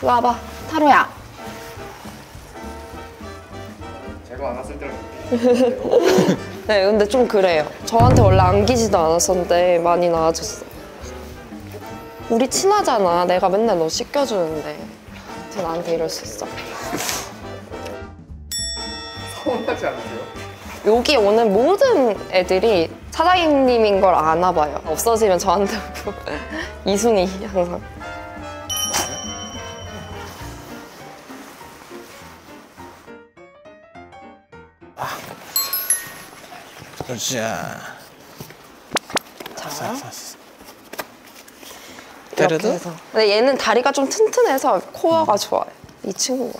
와봐, 타로야. 제가 안 왔을 때는 네, 근데 좀 그래요. 저한테 원래 안기지도 않았었는데 많이 나아졌어. 우리 친하잖아. 내가 맨날 너 씻겨주는데 어떻게 나한테 이럴 수 있어? 서운하지 않으세요? 여기 오는 모든 애들이 사장님인 걸 아나 봐요. 없어지면 저한테 오고 이순이 항상. 자, 이렇게 해서. 근데 얘는 다리가 좀 튼튼해서 코어가 좋아요. 이 친구가.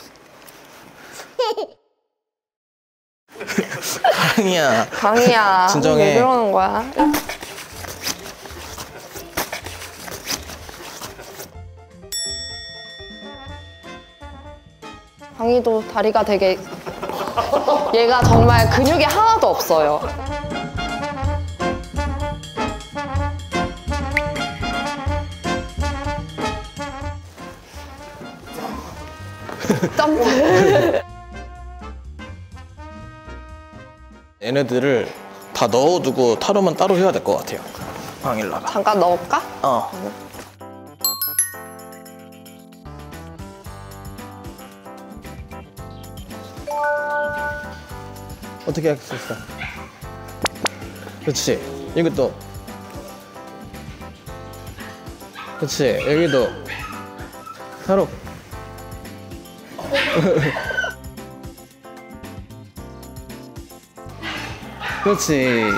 강이야. 강이야. 진정해. 왜 그러는 거야? 강이도 다리가 되게 얘가 정말 근육이 하나도 없어요. 점프. 얘네들을 다 넣어두고 타로만 따로 해야 될 것 같아요. 방일라가. 잠깐 넣을까? 어. 어떻게 할 수 있어? 그렇지. 이것도. 그렇지. 여기도. 타로. 그렇지.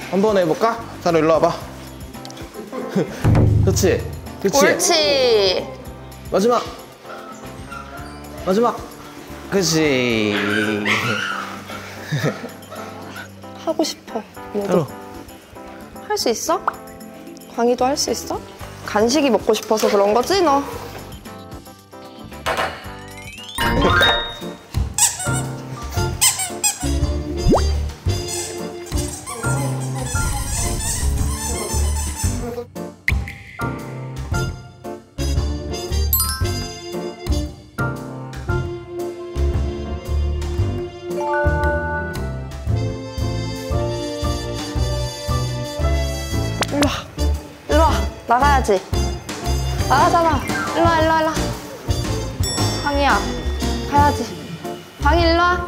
한번 해볼까? 타로 일로 와봐. 그렇지. 그렇지. 옳지. 마지막. 마지막. 그렇지. 하고 싶어. 타로. 할 수 있어? 광희도 할 수 있어? 간식이 먹고 싶어서 그런 거지 너? 나가야지. 나가잖아. 일로와, 일로와, 일로와. 광희야, 가야지. 광희, 일로와.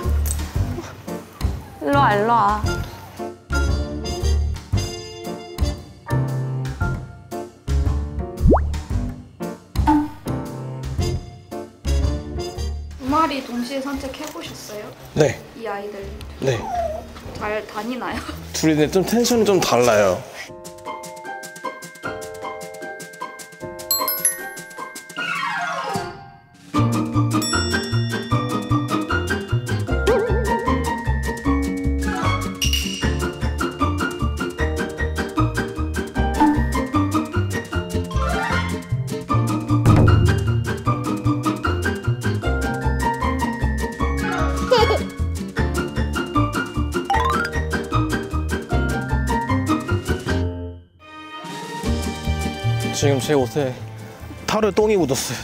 일로와, 일로와. 두 마리 동시에 산책해보셨어요? 네. 이 아이들 네. 잘 다니나요? 둘이 좀 텐션이 좀 달라요. 지금 제 옷에 타로에 똥이 묻었어요.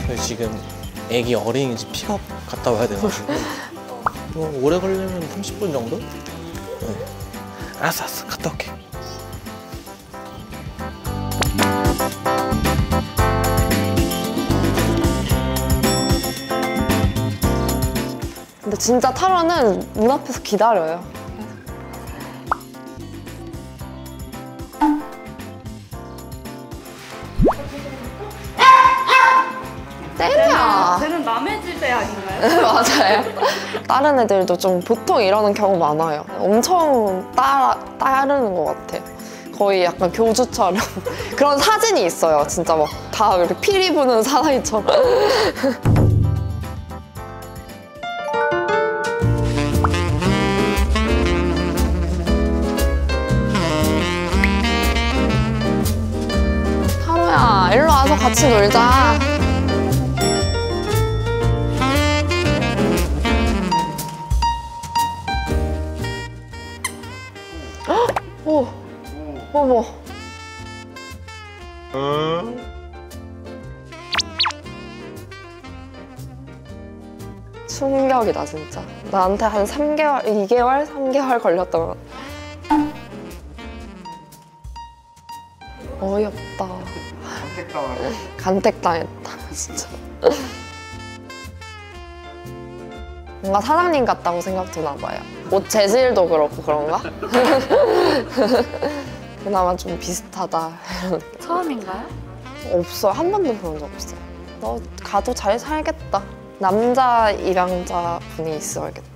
저희 지금 애기 어린이집 픽업 갔다 와야 돼가지고 오래 걸리면 30분 정도? 네. 알았어, 알았어. 갔다 올게. 근데 진짜 타로는 눈앞에서 기다려요. 쟤야. 쟤는 남의 집애 아닌가요? 맞아요. 다른 애들도 좀 보통 이러는 경우 많아요. 엄청 따르는 것 같아요. 거의 약간 교주처럼. 그런 사진이 있어요. 진짜 막 다 이렇게 피리 부는 사나이처럼. 타로야, 일로 와서 같이 놀자. 오, 어머. 충격이다 진짜. 나한테 한 3개월, 2개월, 3개월 걸렸던 것 같아. 어이없다. 간택당했다 진짜. 뭔가 사장님 같다고 생각 드나 봐요. 옷 재질도 그렇고 그런가? 그나마 좀 비슷하다. 처음인가요? 없어요. 한 번도 그런 적 없어요. 너 가도 잘 살겠다. 남자 입양자 분이 있어야겠다.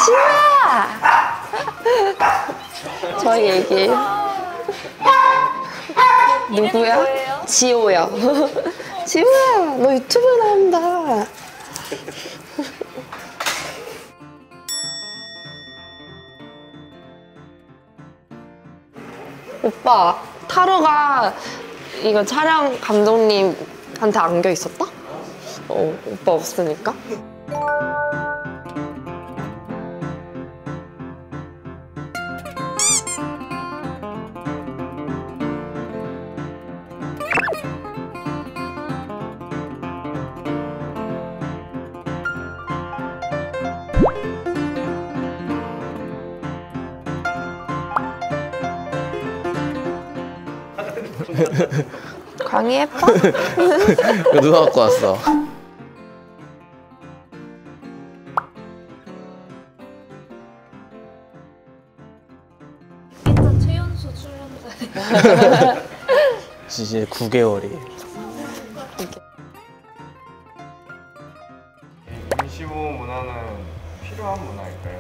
지우야! 저희 얘기. 누구야? 지호야. 지호야, 너 유튜브 나온다. 오빠, 타로가 이거 촬영 감독님한테 안겨 있었다? 오빠 없으니까. 광희 예뻐? 이거 누가 갖고 왔어? 일단 최연소 출연자. 이제 9개월이. 임시보 문화는 필요한 문화일까요?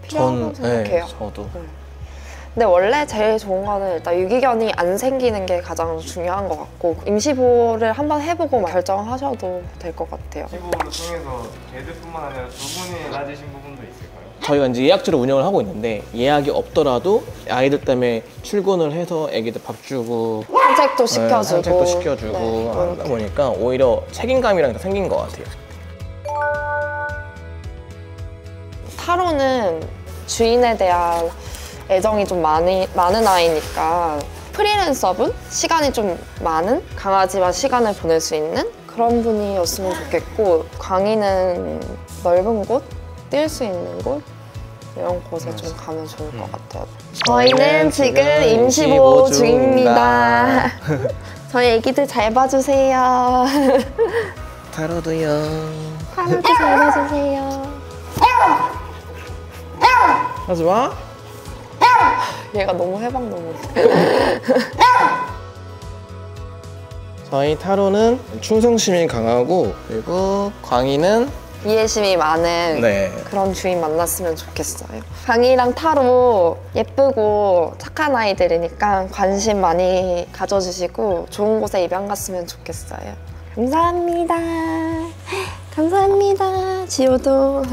필요하다고 생각해요. 저도. 근데 원래 제일 좋은 거는 일단 유기견이 안 생기는 게 가장 중요한 것 같고 임시보호를 한번 해보고 결정하셔도 될 것 같아요. 임시보호를 통해서 개들뿐만 아니라 두 분이 달라지신 부분도 있을까요? 저희가 이제 예약제로 운영을 하고 있는데 예약이 없더라도 아이들 때문에 출근을 해서 애기들 밥 주고 산책도 시켜주고 산책도 시켜주고 네, 하다 보니까 오히려 책임감이랑 게 생긴 것 같아요. 타로는 주인에 대한 애정이 좀 많은 아이니까 프리랜서분? 시간이 좀 많은? 강아지와 시간을 보낼 수 있는 그런 분이었으면 좋겠고 광희는 넓은 곳? 뛸 수 있는 곳? 이런 곳에 좀 가면 좋을 것 같아요. 저희는 지금 임시보호 중입니다. 저희 애기들 잘 봐주세요. 타로도요. 타로도 잘 봐주세요. 하지 마. 얘가 너무 해방너무. 저희 타로는 충성심이 강하고 그리고 광희는 이해심이 많은 네. 그런 주인 만났으면 좋겠어요. 광희랑 타로 예쁘고 착한 아이들이니까 관심 많이 가져주시고 좋은 곳에 입양 갔으면 좋겠어요. 감사합니다. 감사합니다. 지호도.